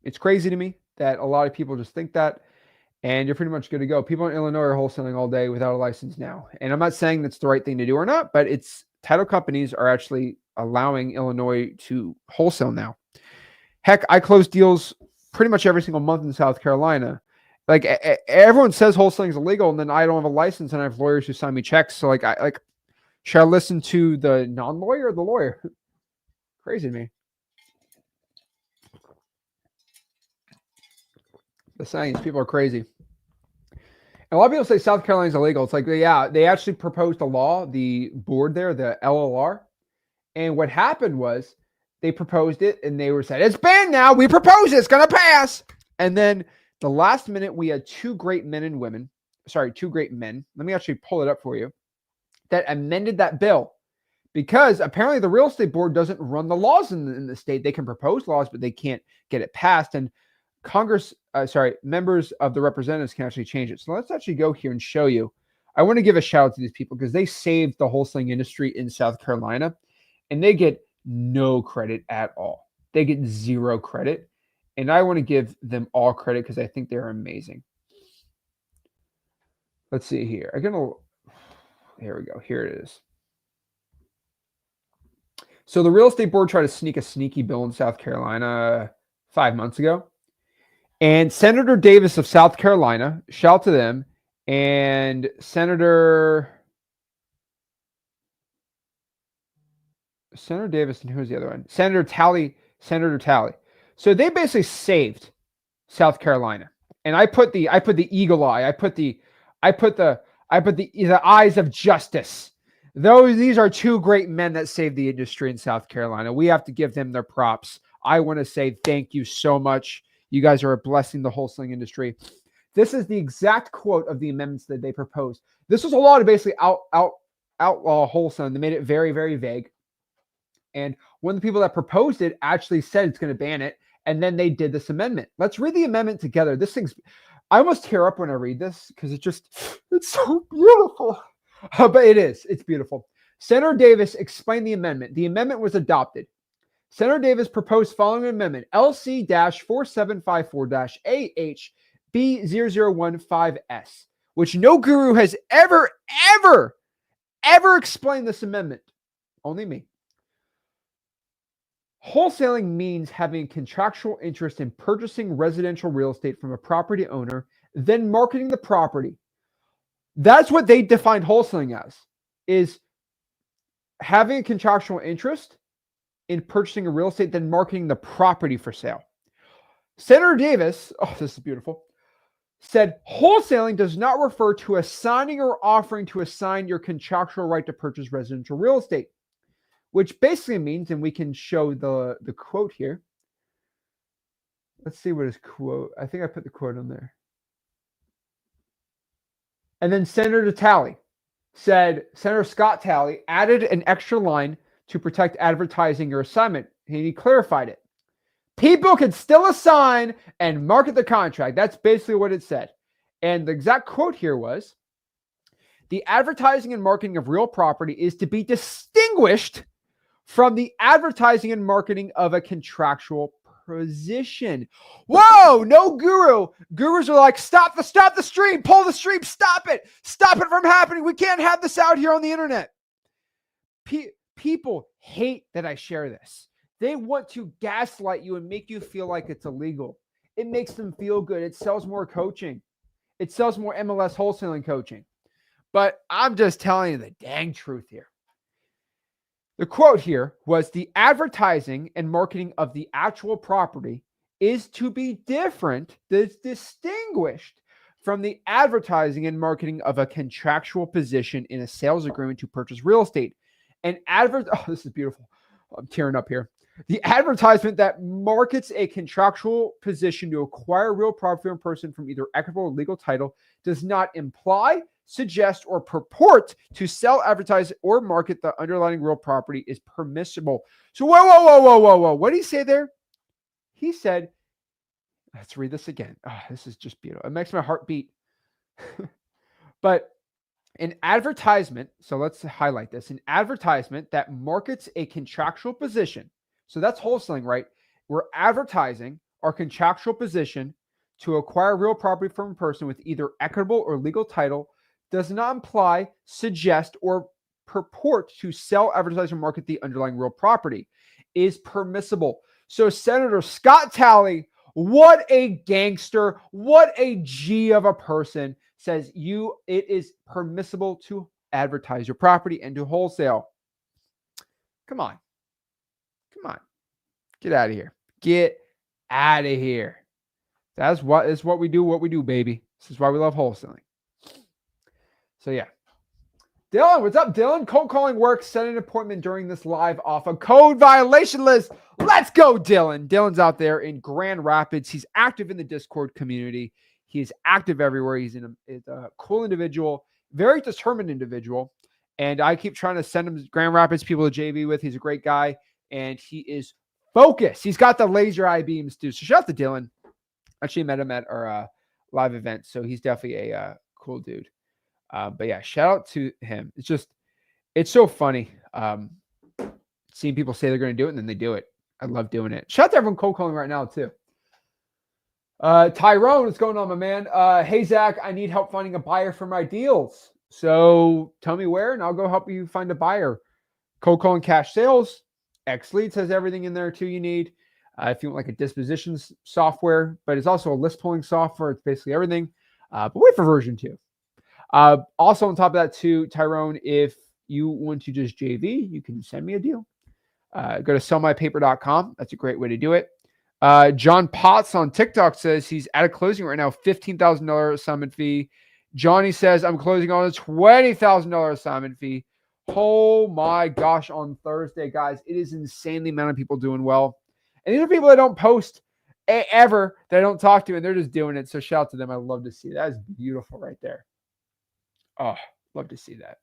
It's crazy to me that a lot of people just think that. And you're pretty much good to go. People in Illinois are wholesaling all day without a license now. And I'm not saying that's the right thing to do or not, but title companies are actually allowing Illinois to wholesale now. Heck, I close deals pretty much every single month in South Carolina. Everyone says wholesaling is illegal, and then I don't have a license, and I have lawyers who sign me checks. So should I listen to the non-lawyer or the lawyer? Crazy to me. The science, people are crazy. And a lot of people say South Carolina is illegal. It's they actually proposed a law, the board there, the LLR. And what happened was they proposed it and they were said, it's banned now. We propose it. It's going to pass. And then the last minute, we had two great men. Let me actually pull it up for you. That amended that bill because apparently the real estate board doesn't run the laws in the state. They can propose laws, but they can't get it passed. And members of the representatives can actually change it. So let's actually go here and show you. I want to give a shout out to these people because they saved the wholesaling industry in South Carolina and they get no credit at all. They get zero credit. And I want to give them all credit because I think they're amazing. Let's see here. Here we go. Here it is. So the real estate board tried to sneak a sneaky bill in South Carolina 5 months ago. And Senator Davis of South Carolina, shout to them, and Senator Senator Davis, and who's the other one? Senator Talley. So they basically saved South Carolina. And I put the eagle eye. I put the eyes of justice. These are two great men that saved the industry in South Carolina. We have to give them their props. I want to say thank you so much. You guys are blessing the wholesaling industry. This is the exact quote of the amendments that they proposed. This was a law to basically outlaw wholesaling. They made it very, very vague. And one of the people that proposed it actually said it's going to ban it. And then they did this amendment. Let's read the amendment together. I almost tear up when I read this because it's so beautiful. But it's beautiful. Senator Davis explained the amendment. The amendment was adopted. Senator Davis proposed following amendment, LC-4754-AHB0015S, which no guru has ever explained this amendment. Only me. Wholesaling means having a contractual interest in purchasing residential real estate from a property owner, then marketing the property. That's what they defined wholesaling as, is having a contractual interest in purchasing a real estate, then marketing the property for sale. Senator Davis, this is beautiful, said wholesaling does not refer to assigning or offering to assign your contractual right to purchase residential real estate, which basically means, and we can show the quote here. Let's see what his quote, I think I put the quote on there. And then Senator Scott Talley added an extra line to protect advertising or assignment. And he clarified it. People can still assign and market the contract. That's basically what it said. And the exact quote here was, the advertising and marketing of real property is to be distinguished from the advertising and marketing of a contractual position. Whoa, no guru. Gurus are like, stop the stream, pull the stream, stop it from happening. We can't have this out here on the internet. People hate that I share this. They want to gaslight you and make you feel like it's illegal. It makes them feel good. It sells more coaching. It sells more MLS wholesaling coaching. But I'm just telling you the dang truth here. The quote here was, the advertising and marketing of the actual property is to be different, that's distinguished from the advertising and marketing of a contractual position in a sales agreement to purchase real estate. This is beautiful. I'm tearing up here. The advertisement that markets a contractual position to acquire real property from a person from either equitable or legal title does not imply, suggest, or purport to sell, advertise, or market the underlying real property is permissible. So whoa. What did he say there? He said, let's read this again. This is just beautiful. It makes my heart beat. But an advertisement, so let's highlight this, an advertisement that markets a contractual position. So that's wholesaling, right? We're advertising our contractual position to acquire real property from a person with either equitable or legal title does not imply, suggest, or purport to sell, advertise, or market the underlying real property is permissible. So Senator Scott Talley, what a gangster, what a G of a person, says it is permissible to advertise your property and to wholesale. Come on. Get out of here. Get out of here. That's what we do, baby. This is why we love wholesaling. So yeah. Dylan, what's up, Dylan? Cold calling works. Set an appointment during this live off a code violation list. Let's go, Dylan. Dylan's out there in Grand Rapids. He's active in the Discord community. He is active everywhere. He's a cool individual, very determined individual. And I keep trying to send him Grand Rapids people to JV with. He's a great guy, and he is focused. He's got the laser eye beams, too. So shout out to Dylan. Actually met him at our live event, so he's definitely a cool dude. But yeah, shout out to him. It's so funny seeing people say they're going to do it and then they do it. I love doing it. Shout out to everyone cold calling right now too. Tyrone, what's going on, my man? Hey, Zach, I need help finding a buyer for my deals. So tell me where and I'll go help you find a buyer. Cold calling cash sales. XLeads has everything in there too you need. If you want like a dispositions software, but it's also a list pulling software. It's basically everything. But wait for version 2. Also on top of that too, Tyrone, if you want to just JV, you can send me a deal. Go to sellmypaper.com. That's a great way to do it. John Potts on TikTok says he's at a closing right now, $15,000 assignment fee. Johnny says, I'm closing on a $20,000 assignment fee. Oh my gosh, on Thursday, guys. It is insanely amount of people doing well. And these are people that don't post ever, that I don't talk to, and they're just doing it. So shout out to them. I love to see that. Is beautiful right there. Oh, love to see that.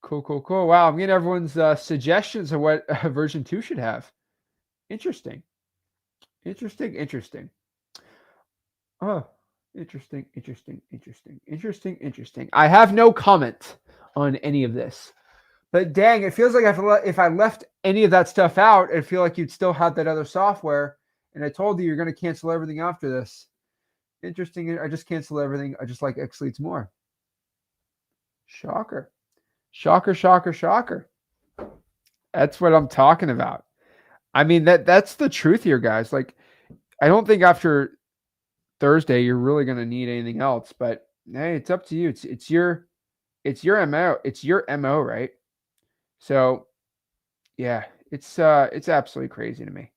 Cool. Wow, I'm getting everyone's suggestions of what version 2 should have. Interesting. Oh, interesting. I have no comment on any of this. But dang, it feels like if I left any of that stuff out, I feel like you'd still have that other software. And I told you you're going to cancel everything after this. Interesting. I just cancel everything. I just like XLeads more. Shocker. That's what I'm talking about. I mean, that's the truth here, guys. Like, I don't think after Thursday you're really going to need anything else, but hey, it's up to you. It's your MO. It's your MO, right? So yeah, it's absolutely crazy to me.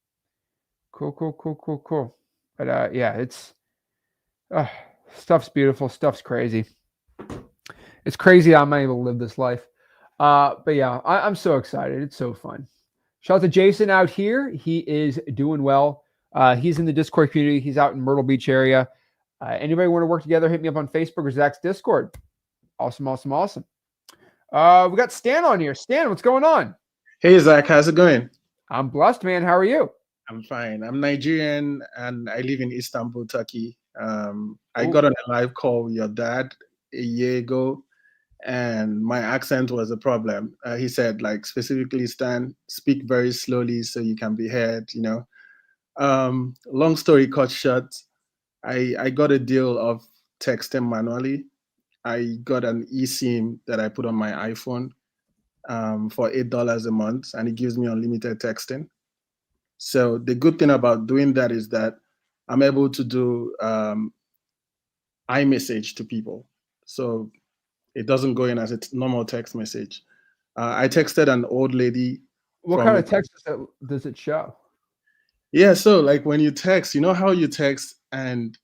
Cool. But yeah, it's stuff's beautiful, stuff's crazy. It's crazy I'm not able to live this life. But yeah, I'm so excited. It's so fun. Shout out to Jason out here. He is doing well. He's in the Discord community. He's out in Myrtle Beach area. Anybody want to work together, hit me up on Facebook or Zach's Discord. Awesome. We got Stan on here. Stan, what's going on? Hey, Zach. How's it going? I'm blessed, man. How are you? I'm fine. I'm Nigerian and I live in Istanbul, Turkey. I got on a live call with your dad a year ago, and my accent was a problem. He said, like, specifically, Stan, speak very slowly so you can be heard, you know. Long story cut short, I got a deal of texting manually. I got an eSIM that I put on my iPhone for $8 a month, and it gives me unlimited texting. So the good thing about doing that is that I'm able to do iMessage to people. So it doesn't go in as a normal text message. I texted an old lady. What kind of text does it show? Yeah, so like when you text, you know how you text and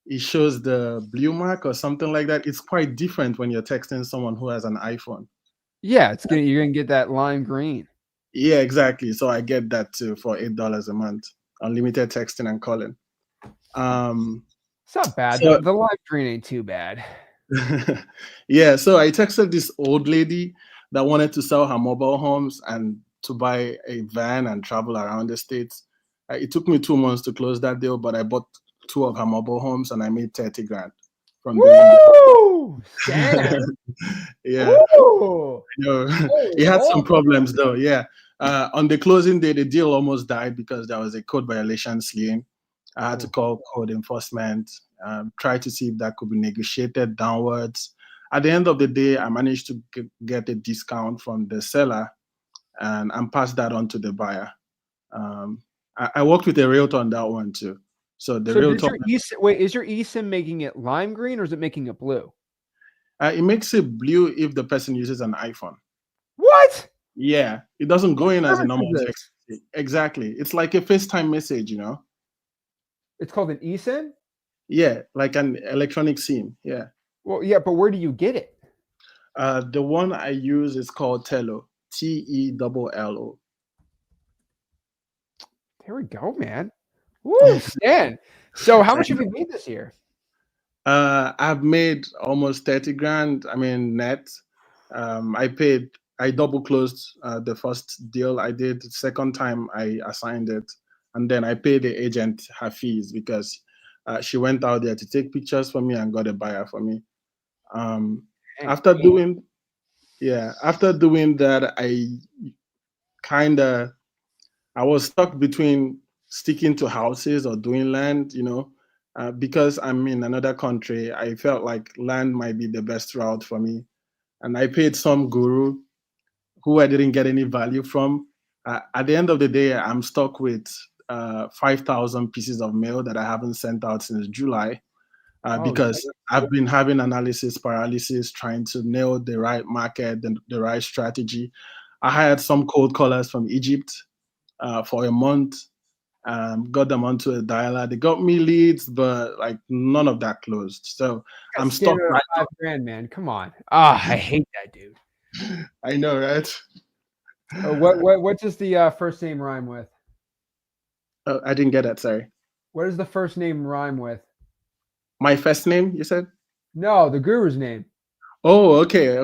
it shows the blue mark or something like that? It's quite different when you're texting someone who has an iPhone. Yeah, you're gonna get that lime green. Yeah, exactly. So I get that too for $8 a month, unlimited texting and calling. It's not bad. So, the lime green ain't too bad. Yeah, so I texted this old lady that wanted to sell her mobile homes and to buy a van and travel around the States. It took me 2 months to close that deal, but I bought 2 of her mobile homes and I made 30 grand from doing that. Yeah. Woo! It had some problems though. Yeah. On the closing day, the deal almost died because there was a code violation slaying. I had to call code enforcement, try to see if that could be negotiated downwards. At the end of the day, I managed to get a discount from the seller and pass that on to the buyer. I worked with a realtor on that one too. So the realtor. Is your eSIM making it lime green or is it making it blue? It makes it blue if the person uses an iPhone. What? Yeah, it doesn't go in as a normal text. Exactly. It's like a FaceTime message, you know? It's called an eSIM? Yeah, like an electronic SIM. Yeah. Well, yeah, but where do you get it? The one I use is called Tello. Tello. There we go, man. Woo, Stan. So how much have you made this year? I've made almost 30 grand. I mean, net. I double closed the first deal I did. The second time I assigned it. And then I paid the agent her fees because she went out there to take pictures for me and got a buyer for me. After doing that, I was stuck between sticking to houses or doing land, you know, because I'm in another country. I felt like land might be the best route for me. And I paid some guru who I didn't get any value from. At the end of the day, I'm stuck with 5,000 pieces of mail that I haven't sent out since July because I've been having analysis paralysis, trying to nail the right market and the right strategy. I hired some cold callers from Egypt for a month. Got them onto a dialer. They got me leads, but like none of that closed. So I'm stuck Standard right $5,000, man. Come on. Ah, I hate that dude. now. I know, right? What does the first name rhyme with? I didn't get that. Sorry. What does the first name rhyme with? My first name, you said? No, the guru's name. Oh, okay.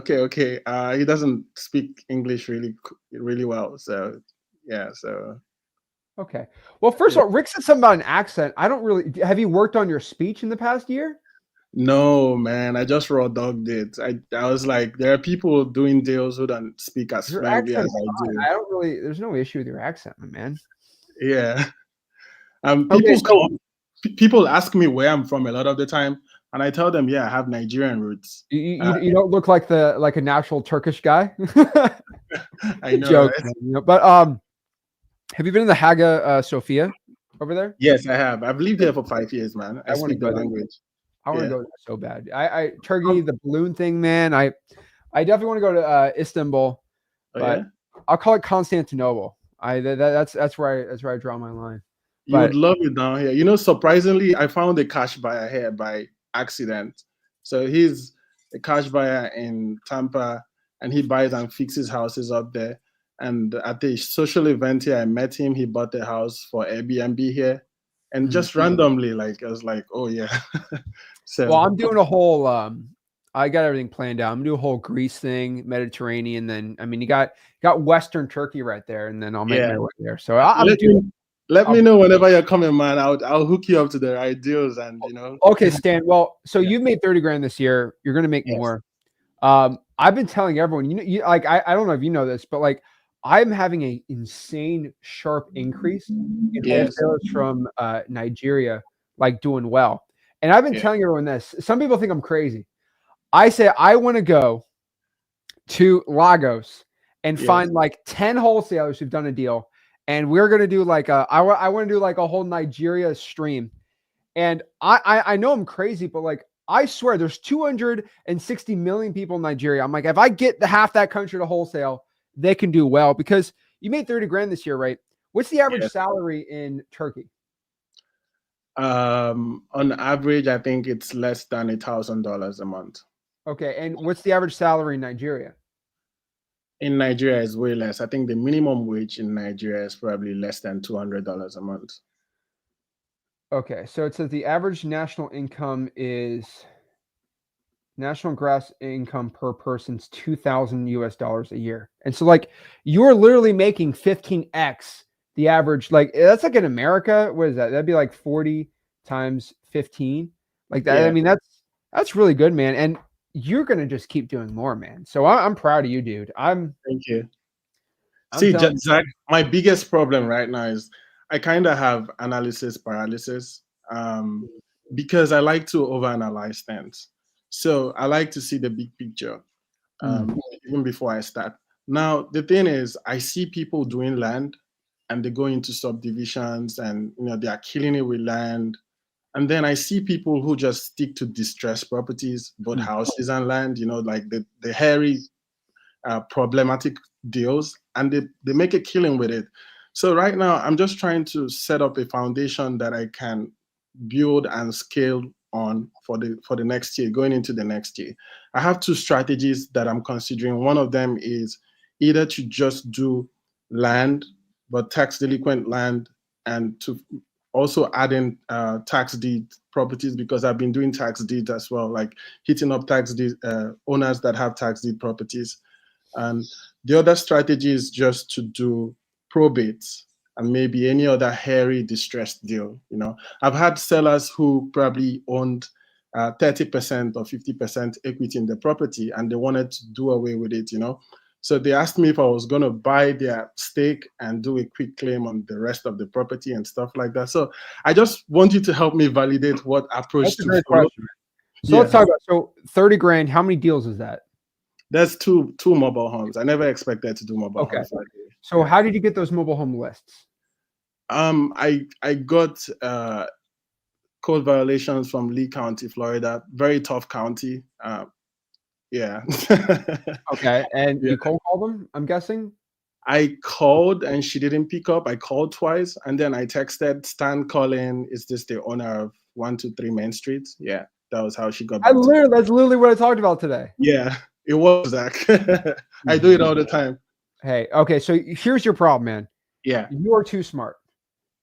He doesn't speak English really well. So yeah. So Okay. Well, first of all, Rick said something about an accent. I don't really. Have you worked on your speech in the past year? no, man. I just raw dogged it. I was like, there are people doing deals who don't speak as Your fluently as accent's I fine. do. I don't really. There's no issue with your accent, my man. Yeah. Okay, so People ask me where I'm from a lot of the time, and I tell them, yeah, I have Nigerian roots. you don't look like a natural Turkish guy. I know, Joke, right? man, but have you been in the Hagia Sophia over there? Yes, I have. I've lived there for 5 years, man. I I want to speak the go there. language. I want to Yeah. go there so bad. Turkey, the balloon thing, man. I definitely want to go to Istanbul, Oh but yeah. I'll call it Constantinople. That's where I draw my line. You would But love it down here. You know, surprisingly, I found a cash buyer here by accident. So he's a cash buyer in Tampa, and he buys and fixes houses up there. And at a social event here, I met him. He bought a house for Airbnb here, and just randomly, like I was like, oh yeah. well, So I'm doing a whole. I got everything planned out. I'm gonna do a whole Greece thing, Mediterranean. Then I mean, you got Western Turkey right there, and then I'll make yeah, my way there. So I'm let doing. me let me know whenever you're coming, man. I'll hook you up to the right deals, and you know. Okay, Stan. Well, so Yeah. you've made 30 grand this year. You're gonna make Yes. more. I've been telling everyone, like I don't know if you know this, but like I'm having a insane sharp increase in Yes. wholesalers from Nigeria, like doing well. And I've been Yeah. telling everyone this. Some people think I'm crazy. I say I want to go to Lagos and Yes. find like 10 wholesalers who've done a deal. And we're gonna do like I want to do like a whole Nigeria stream. And I know I'm crazy, but like I swear there's 260 million people in Nigeria. I'm like, if I get the half that country to wholesale, they can do well because you made 30 grand this year, right? What's the average Yes. salary in Turkey? On average, I think it's less than $1,000 a month. Okay. And what's the average salary in Nigeria? In Nigeria, it's way less. I think the minimum wage in Nigeria is probably less than $200 a month. Okay. So it says the average national income is national gross income per person's 2,000 US dollars a year. And so like you're literally making 15x the average. Like that's like in America. What is that? That'd be like 40 times 15. Like that. I Yeah, mean, that's really good, man. And you're gonna just keep doing more, man. So I'm proud of you, dude. I'm thank you. I'm See, telling Zach, my biggest problem right now is I kind of have analysis paralysis because I like to overanalyze things. So I like to see the big picture you. even before I start. Now, the thing is, I see people doing land and they go into subdivisions and you know they are killing it with land. And then I see people who just stick to distressed properties, both houses and land, you know, like the hairy problematic deals, and they make a killing with it. So right now, I'm just trying to set up a foundation that I can build and scale on for the next year, going into the next year. I have two strategies that I'm considering. One of them is either to just do land, but tax delinquent land, and to also add in tax deed properties because I've been doing tax deeds as well, like hitting up tax deed owners that have tax deed properties. And the other strategy is just to do probates and maybe any other hairy distressed deal. You know, I've had sellers who probably owned 30% or 50% equity in the property and they wanted to do away with it, you know. So they asked me if I was going to buy their stake and do a quick claim on the rest of the property and stuff like that. So I just want you to help me validate what approach That's a to great follow. question. So let's talk about 30 grand. How many deals is that? There's two mobile homes. I never expected to do mobile Okay. homes like this. So how did you get those mobile home lists? I got code violations from Lee County, Florida. Very tough county. Yeah. Okay. And Yeah. you cold called them, I'm guessing? I called and she didn't pick up. I called twice and then I texted Stan calling. Is this the owner of 123 Main Street? Yeah, that was how she got back to me. That's literally what I talked about today. Yeah, it was Zach. I do it all the time. Hey, okay, so here's your problem, man. Yeah. You are too smart,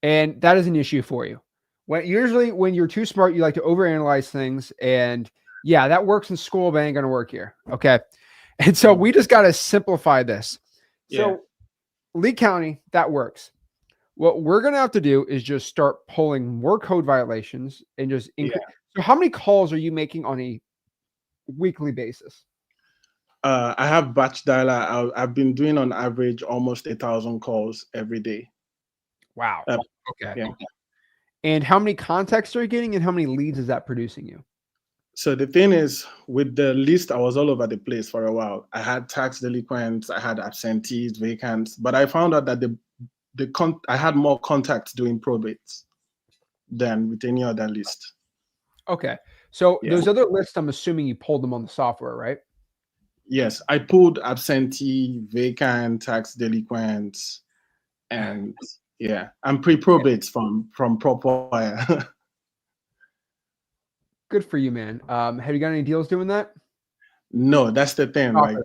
and that is an issue for you. Usually when you're too smart, you like to overanalyze things, and yeah, that works in school, but ain't gonna work here. Okay, and so we just got to simplify this. So Lee County, that works. What we're gonna have to do is just start pulling more code violations and just increase. So how many calls are you making on a weekly basis? I have batch dialer. I've been doing on average almost 1,000 calls every day. Wow. Okay. Yeah. And how many contacts are you getting, and how many leads is that producing you? So the thing is, with the list, I was all over the place for a while. I had tax delinquents, I had absentees, vacants, but I found out that I had more contacts doing probates than with any other list. Okay. So those other lists, I'm assuming you pulled them on the software, right? Yes, I pulled absentee, vacant, tax delinquents, and and pre-probates from PropWire. Good for you, man. Have you got any deals doing that? No, that's the thing. Like,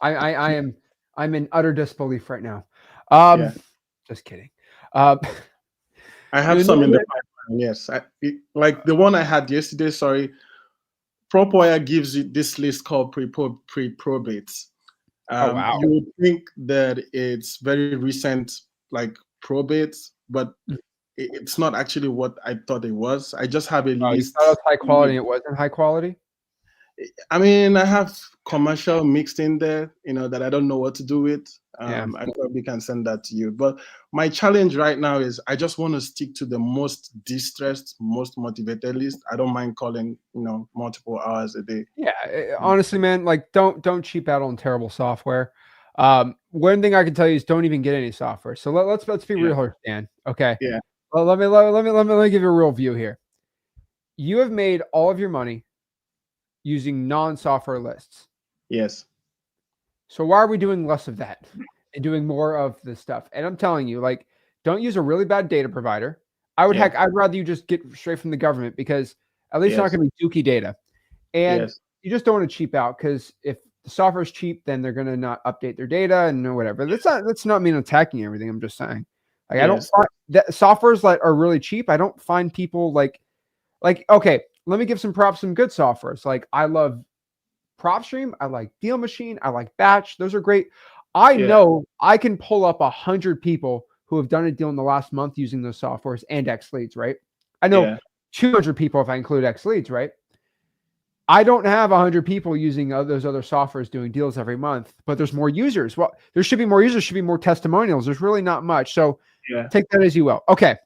I'm in utter disbelief right now. Just kidding. I have some in the pipeline. Yes, like the one I had yesterday. Sorry, PropWire gives you this list called pre-probates. Wow. You would think that it's very recent, like probates, but it's not actually what I thought it was. I just have a list. You thought it was high quality. It wasn't high quality. I mean, I have commercial mixed in there, that I don't know what to do with. I probably can send that to you. But my challenge right now is I just want to stick to the most distressed, most motivated list. I don't mind calling, multiple hours a day. Yeah, honestly, man, like don't cheap out on terrible software. One thing I can tell you is don't even get any software. So let's be real here, Stan. Okay. Yeah. Well, let me give you a real view here. You have made all of your money using non-software lists. Yes. So why are we doing less of that and doing more of this stuff? And I'm telling you, like, don't use a really bad data provider. I'd rather you just get straight from the government, because at least it's not going to be dookie data. And you just don't want to cheap out, because if the software is cheap, then they're going to not update their data and whatever. That's not mean attacking everything. I'm just saying, like, I don't find that softwares that are really cheap. I don't find people like, okay, let me give some props, some good softwares. Like, I love PropStream. I like Deal Machine. I like Batch. Those are great. I know I can pull up 100 people who have done a deal in the last month using those softwares and XLeads, right? I know 200 people if I include XLeads, right? I don't have 100 people using those other softwares doing deals every month, but there's more users. Well, there should be more users, should be more testimonials. There's really not much. So take that as you will. Okay.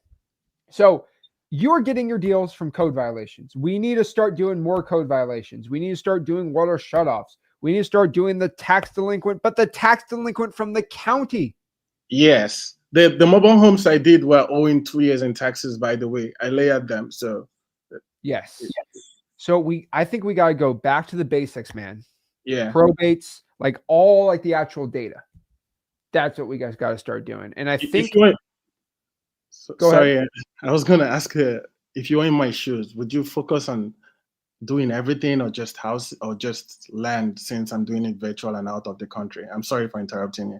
So you're getting your deals from code violations. We need to start doing more code violations. We need to start doing water shutoffs. We need to start doing the tax delinquent, but the tax delinquent from the county. Yes. The mobile homes I did were owing 2 years in taxes, by the way. I layered them. So yes. So I think we got to go back to the basics, man. Yeah. Probates, like the actual data. That's what we guys got to start doing. And I think sorry, I was going to ask if you were in my shoes, would you focus on doing everything or just house or just land, since I'm doing it virtual and out of the country? I'm sorry for interrupting you.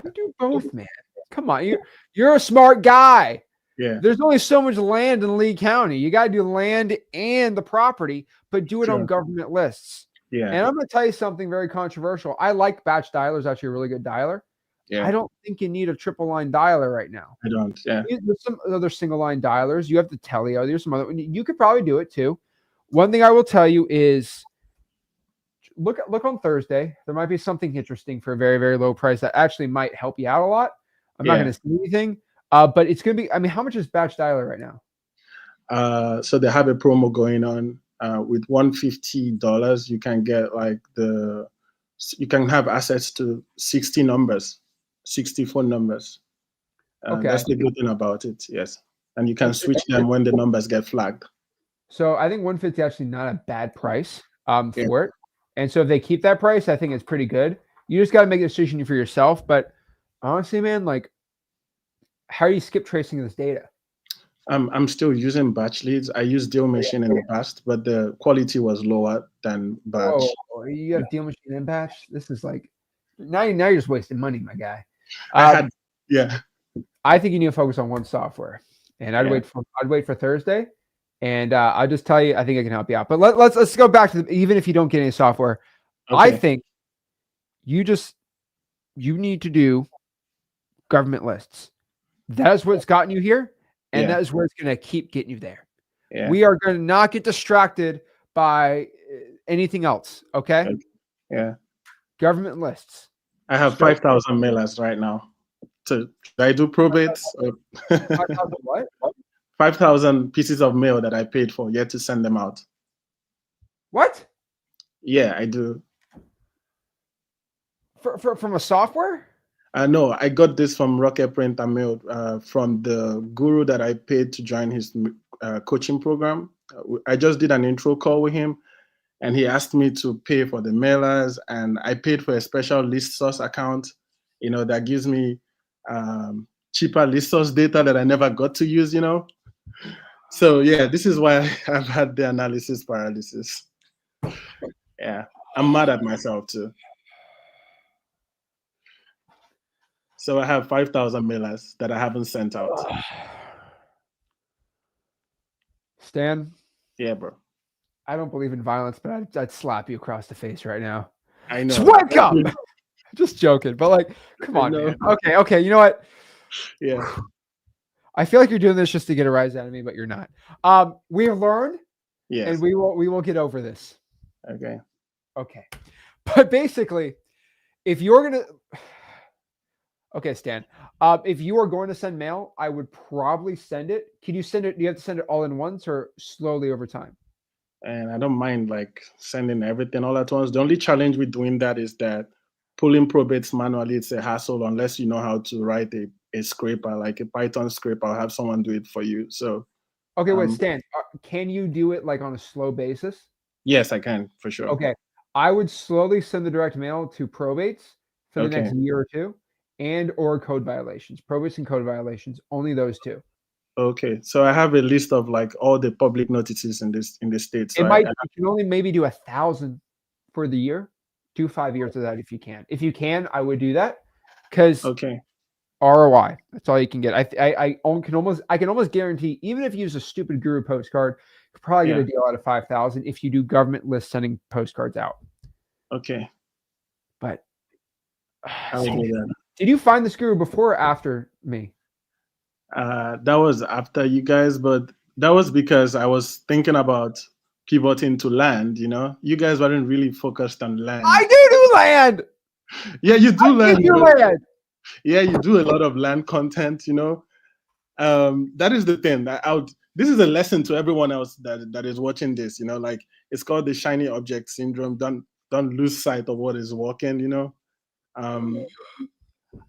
You do both, man. Come on. You're a smart guy. Yeah. There's only so much land in Lee County. You got to do land and the property, but do it on government lists. Yeah. And I'm going to tell you something very controversial. I like Batch Dialer. It's actually a really good dialer. Yeah. I don't think you need a triple line dialer right now. I don't. Yeah. There's some other single line dialers. You have the Telio. There's some other. You could probably do it too. One thing I will tell you is look on Thursday. There might be something interesting for a very, very low price that actually might help you out a lot. I'm not going to say anything, but it's going to be. I mean, how much is Batch Dialer right now? So they have a promo going on. With $150, you can get you can have access to 60 numbers, 60 phone numbers. That's the good thing about it. Yes. And you can switch them when the numbers get flagged. So I think 150 actually not a bad price for it. And so if they keep that price, I think it's pretty good. You just got to make a decision for yourself. But honestly, man, like, how are you skip tracing this data? I'm still using batch leads. I used deal machine in the past, but the quality was lower than batch. Whoa, you have deal machine and batch. This is like now you're just wasting money, my guy. I had, yeah, I think you need to focus on one software, and I'd yeah. wait for Thursday, and I'll just tell you, I think I can help you out. But let's go back to even if you don't get any software, I Okay, think you need to do government lists. That is what's gotten you here, and yeah, that is where it's going to keep getting you there. yeah. We are going to not get distracted by anything else. Okay, Okay, yeah. government lists. I have Start 5,000 mailers right now. So should I do probates? 5,000 what? 5,000 pieces of mail that I paid for, yet to send them out. What? Yeah, I do. From a software? No, I got this from Rocket Print and Mail from the guru that I paid to join his coaching program. I just did an intro call with him, and he asked me to pay for the mailers, and I paid for a special list source account, that gives me cheaper list source data that I never got to use, So yeah, this is why I've had the analysis paralysis. Yeah, I'm mad at myself too. So I have 5,000 mailers that I haven't sent out. Stan, Yeah, bro. I don't believe in violence, but I'd slap you across the face right now. I know. Just wake up! Just joking, but like, come on, man. Okay. You know what? Yeah. I feel like you're doing this just to get a rise out of me, but you're not. We've learned, Yes. and we will get over this. Okay. Okay. But basically, if you're gonna, okay, Stan. If you are going to send mail, I would probably send it. Can you send it? Do you have to send it all in once or slowly over time? And I don't mind like sending everything all at once. The only challenge with doing that is that pulling probates manually, it's a hassle unless you know how to write a scraper, like a Python script. I'll have someone do it for you. So Okay, wait, Stan. Can you do it like on a slow basis? yes, I can for sure. Okay. I would slowly send the direct mail to probates for the next Okay. year or two, and or code violations. Probates and code violations, only those two. Okay. So I have a list of like all the public notices in the state. So You can only maybe do 1,000 for the year. Do 5 years of that if you can. If you can, I would do that because okay. ROI. That's all you can get. I can almost guarantee, even if you use a stupid guru postcard, you could probably get a deal out of 5,000 if you do government list sending postcards out. Okay. But I will do that. did you find this guru before or after me? That was after you guys, but that was because I was thinking about pivoting to land. You guys weren't really focused on land. I do land. Yeah, you do land. Land. Yeah, you do a lot of land content. That is the thing. This is a lesson to everyone else that is watching this. Like it's called the shiny object syndrome. Don't lose sight of what is working.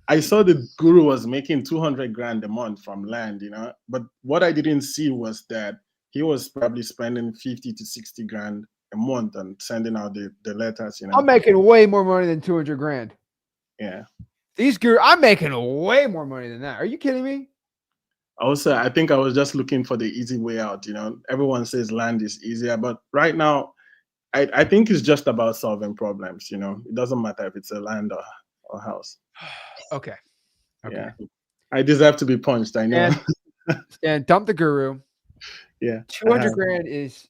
I saw the guru was making 200 grand a month from land, but what I didn't see was that he was probably spending 50 to 60 grand a month on sending out the letters, I'm making way more money than 200 grand. Yeah. These gurus, I'm making way more money than that. Are you kidding me? Also, I think I was just looking for the easy way out. Everyone says land is easier, but right now, I think it's just about solving problems. It doesn't matter if it's a land or house. Okay. Yeah. I deserve to be punched. I know. And dump the guru. Yeah. 200 grand is,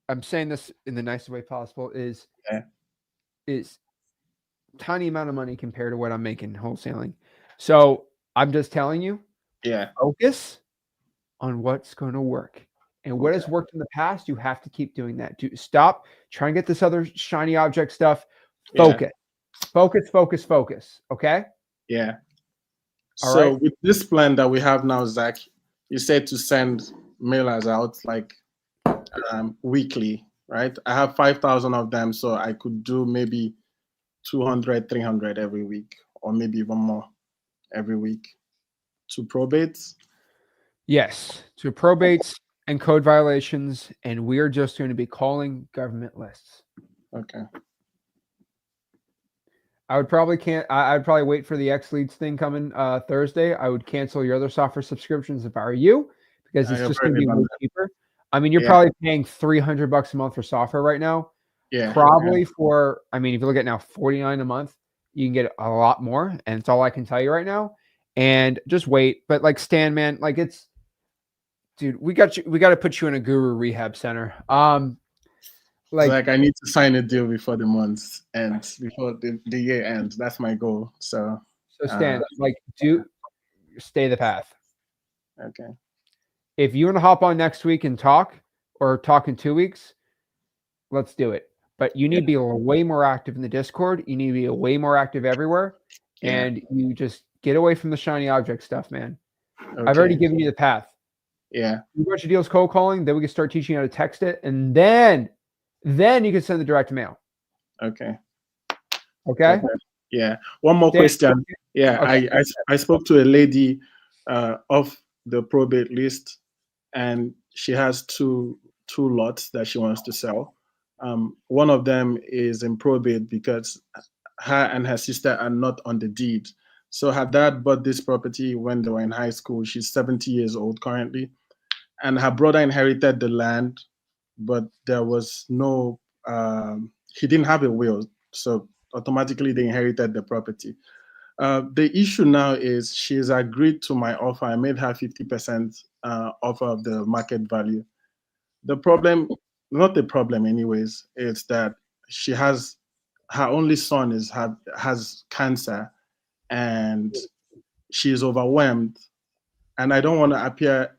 I'm saying this in the nicest way possible, is tiny amount of money compared to what I'm making wholesaling. So I'm just telling you, focus on what's going to work. And what has worked in the past, you have to keep doing that. Stop trying to get this other shiny object stuff. Focus. Focus. Okay? Yeah. All so right. With this plan that we have now, Zach, you said to send mailers out like weekly, right? I have 5,000 of them, so I could do maybe 200, 300 every week, or maybe even more every week to probates. Yes, to probates and code violations, and we're just going to be calling government lists. Okay. I would probably I'd probably wait for the XLeads thing coming Thursday. I would cancel your other software subscriptions if I were you, because it's I've just going heard to be about way that. cheaper. I mean, you're Yeah, probably paying $300 a month for software right now. yeah, Probably for, I mean, if you look at now 49 a month, you can get a lot more, and it's all I can tell you right now. And just wait. But like Stan, man, like it's, dude, we got to put you in a guru rehab center. Like, Zach, I need to sign a deal before the month ends, before the year ends. That's my goal. So, Stan, like, stay the path. okay. If you want to hop on next week and talk, or talk in 2 weeks, let's do it. But you need to be way more active in the Discord. You need to be way more active everywhere. Yeah. And you just get away from the shiny object stuff, man. Okay. I've already given you the path. Yeah. You got your deals cold calling, then we can start teaching you how to text it, and then you can send the direct mail. Okay. Okay. Yeah. One more question. Yeah. Okay. I spoke to a lady off the probate list, and she has two lots that she wants to sell. One of them is in probate because her and her sister are not on the deed. So her dad bought this property when they were in high school. She's 70 years old currently. And her brother inherited the land, but there was no, he didn't have a will. So automatically they inherited the property. The issue now is she's agreed to my offer. I made her 50% offer of the market value. The problem, not the problem anyways, is that she has, her only son has cancer, and she's overwhelmed, and I don't want to appear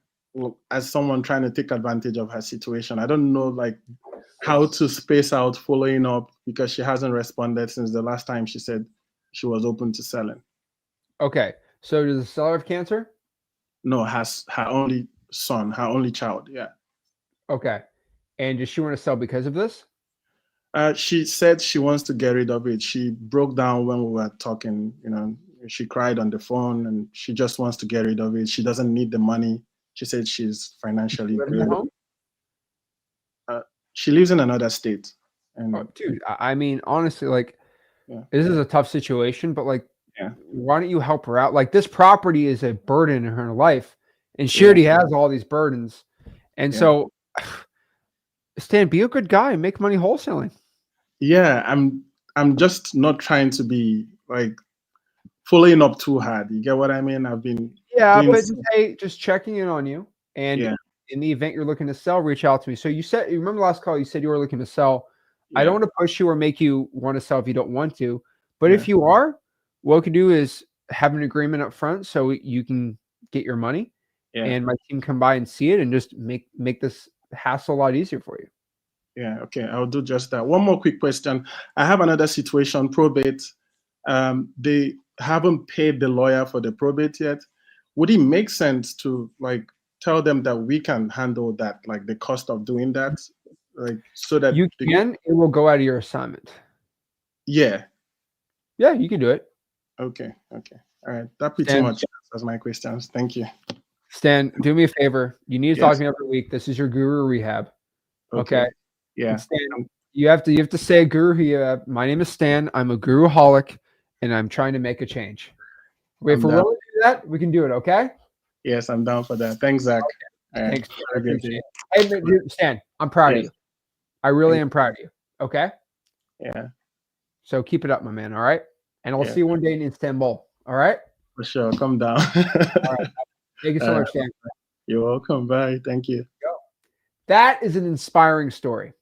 as someone trying to take advantage of her situation. I don't know like how to space out following up, because she hasn't responded since the last time she said she was open to selling. Okay. So does the seller have cancer? No, has her only son, her only child. Yeah. Okay. And does she want to sell because of this? She said she wants to get rid of it. She broke down when we were talking. You know, she cried on the phone, and she just wants to get rid of it. She doesn't need the money. She said she's financially good. Home? She lives in another state. And Oh, dude, I mean, honestly, like, yeah. this is a tough situation, but like, Yeah. why don't you help her out? Like, this property is a burden in her life, and she already has all these burdens. And so, Stan, be a good guy and make money wholesaling. Yeah, I'm just not trying to be like following up too hard. You get what I mean? I've been but hey, just checking in on you. And in the event you're looking to sell, reach out to me. So you remember last call, you said you were looking to sell. I don't want to push you or make you want to sell if you don't want to. But if you are, what we can do is have an agreement up front so you can get your money, and my team come by and see it and just make this hassle a lot easier for you. Yeah, okay, I'll do just that. One more quick question. I have another situation, probate. They haven't paid the lawyer for the probate yet. Would it make sense to like tell them that we can handle that, like the cost of doing that, like so that you can? It will go out of your assignment. Yeah, you can do it. Okay. All right, that pretty much answers my questions. Thank you. Stan, do me a favor. You need to talk to me every week. This is your guru rehab. Okay. Yeah. And Stan, you have to say guru rehab. My name is Stan. I'm a guruholic, and I'm trying to make a change. If we're willing to do that, we can do it. Okay. Yes, I'm down for that. Thanks, Zach. Okay. Thanks. I appreciate it. Hey, dude, Stan, I'm proud of you. I really am proud of you. Okay. Yeah. So keep it up, my man. All right. And I'll see you one day in Istanbul. All right. For sure. Come down. All right. Thank you so much, Stan. You're welcome. Bye. Thank you. That is an inspiring story.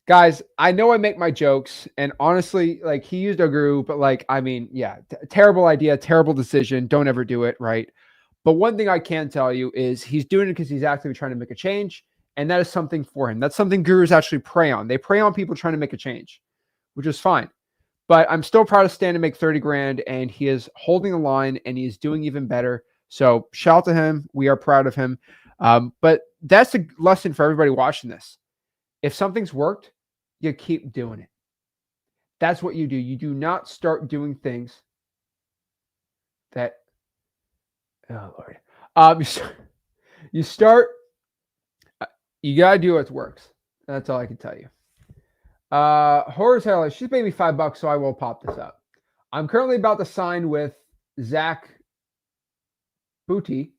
Guys, I know I make my jokes, and honestly, like, he used a guru, but like, I mean, yeah, terrible idea, terrible decision. Don't ever do it, right? But one thing I can tell you is he's doing it because he's actively trying to make a change, and that is something for him. That's something gurus actually prey on. They prey on people trying to make a change, which is fine. But I'm still proud of Stan to make 30 grand, and he is holding the line, and he is doing even better. So shout out to him. We are proud of him. But that's a lesson for everybody watching this. If something's worked, you keep doing it. That's what you do. You do not start doing things that, oh Lord, you start, you got to do what works. That's all I can tell you. Wholesaler, she's paid me $5, so I will pop this up. I'm currently about to sign with Zach Booty.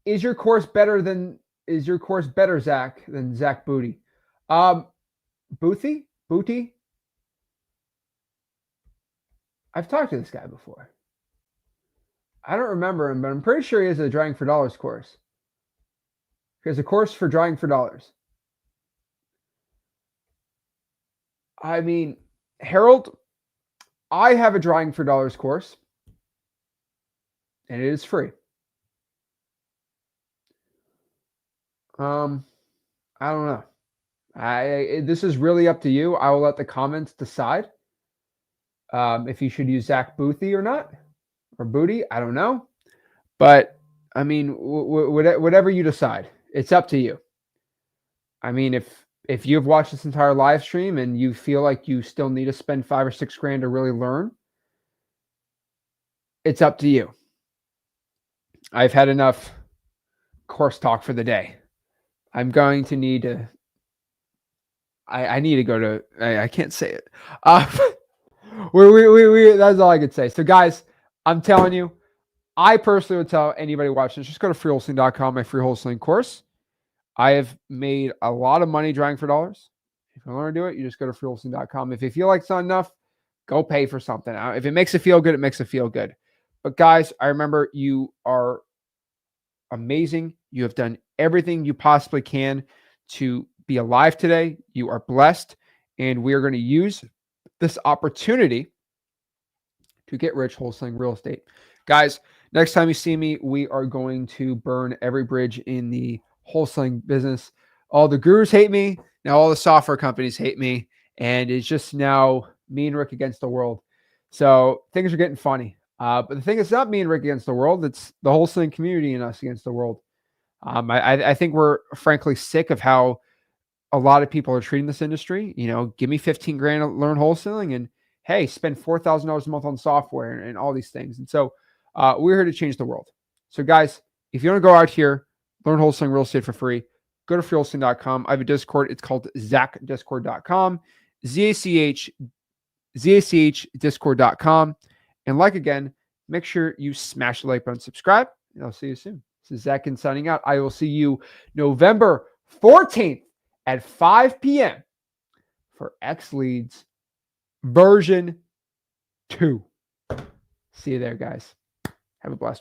Is your course better, Zach, than Zach Booty? Booty? I've talked to this guy before. I don't remember him, but I'm pretty sure he has a Drawing for Dollars course. He has a course for drawing for dollars. I mean, Harold, I have a Drawing for Dollars course, and it is free. I don't know. This is really up to you. I will let the comments decide if you should use Zach Booty or not, or Booty. I don't know, but I mean, whatever you decide, it's up to you. I mean, if you've watched this entire live stream and you feel like you still need to spend $5 or $6 grand to really learn, it's up to you. I've had enough course talk for the day. I'm going to need to. I need to go to. I can't say it. That's all I could say. So, guys, I'm telling you, I personally would tell anybody watching this, just go to freewholesaling.com, my free wholesaling course. I have made a lot of money drawing for dollars. If you want to do it, you just go to freewholesaling.com. If you feel like it's not enough, go pay for something. If it makes it feel good, it makes it feel good. But guys, I remember you are amazing. You have done everything you possibly can to be alive today. You are blessed, and we are going to use this opportunity to get rich wholesaling real estate. Guys, next time you see me, we are going to burn every bridge in the wholesaling business. All the gurus hate me. Now all the software companies hate me. And it's just now me and Rick against the world. So things are getting funny. But the thing is not me and Rick against the world. It's the wholesaling community and us against the world. I think we're frankly sick of how a lot of people are treating this industry. You know, give me 15 grand to learn wholesaling and hey, spend $4,000 a month on software and all these things. And so we're here to change the world. So guys, if you want to go out here, learn wholesaling real estate for free, go to freewholesaling.com. I have a Discord. It's called zachdiscord.com, ZACH discord.com. And like again, make sure you smash the like button, subscribe, and I'll see you soon. This is Zach Ginn signing out. I will see you November 14th at 5 p.m. for XLeads version 2. See you there, guys. Have a blessed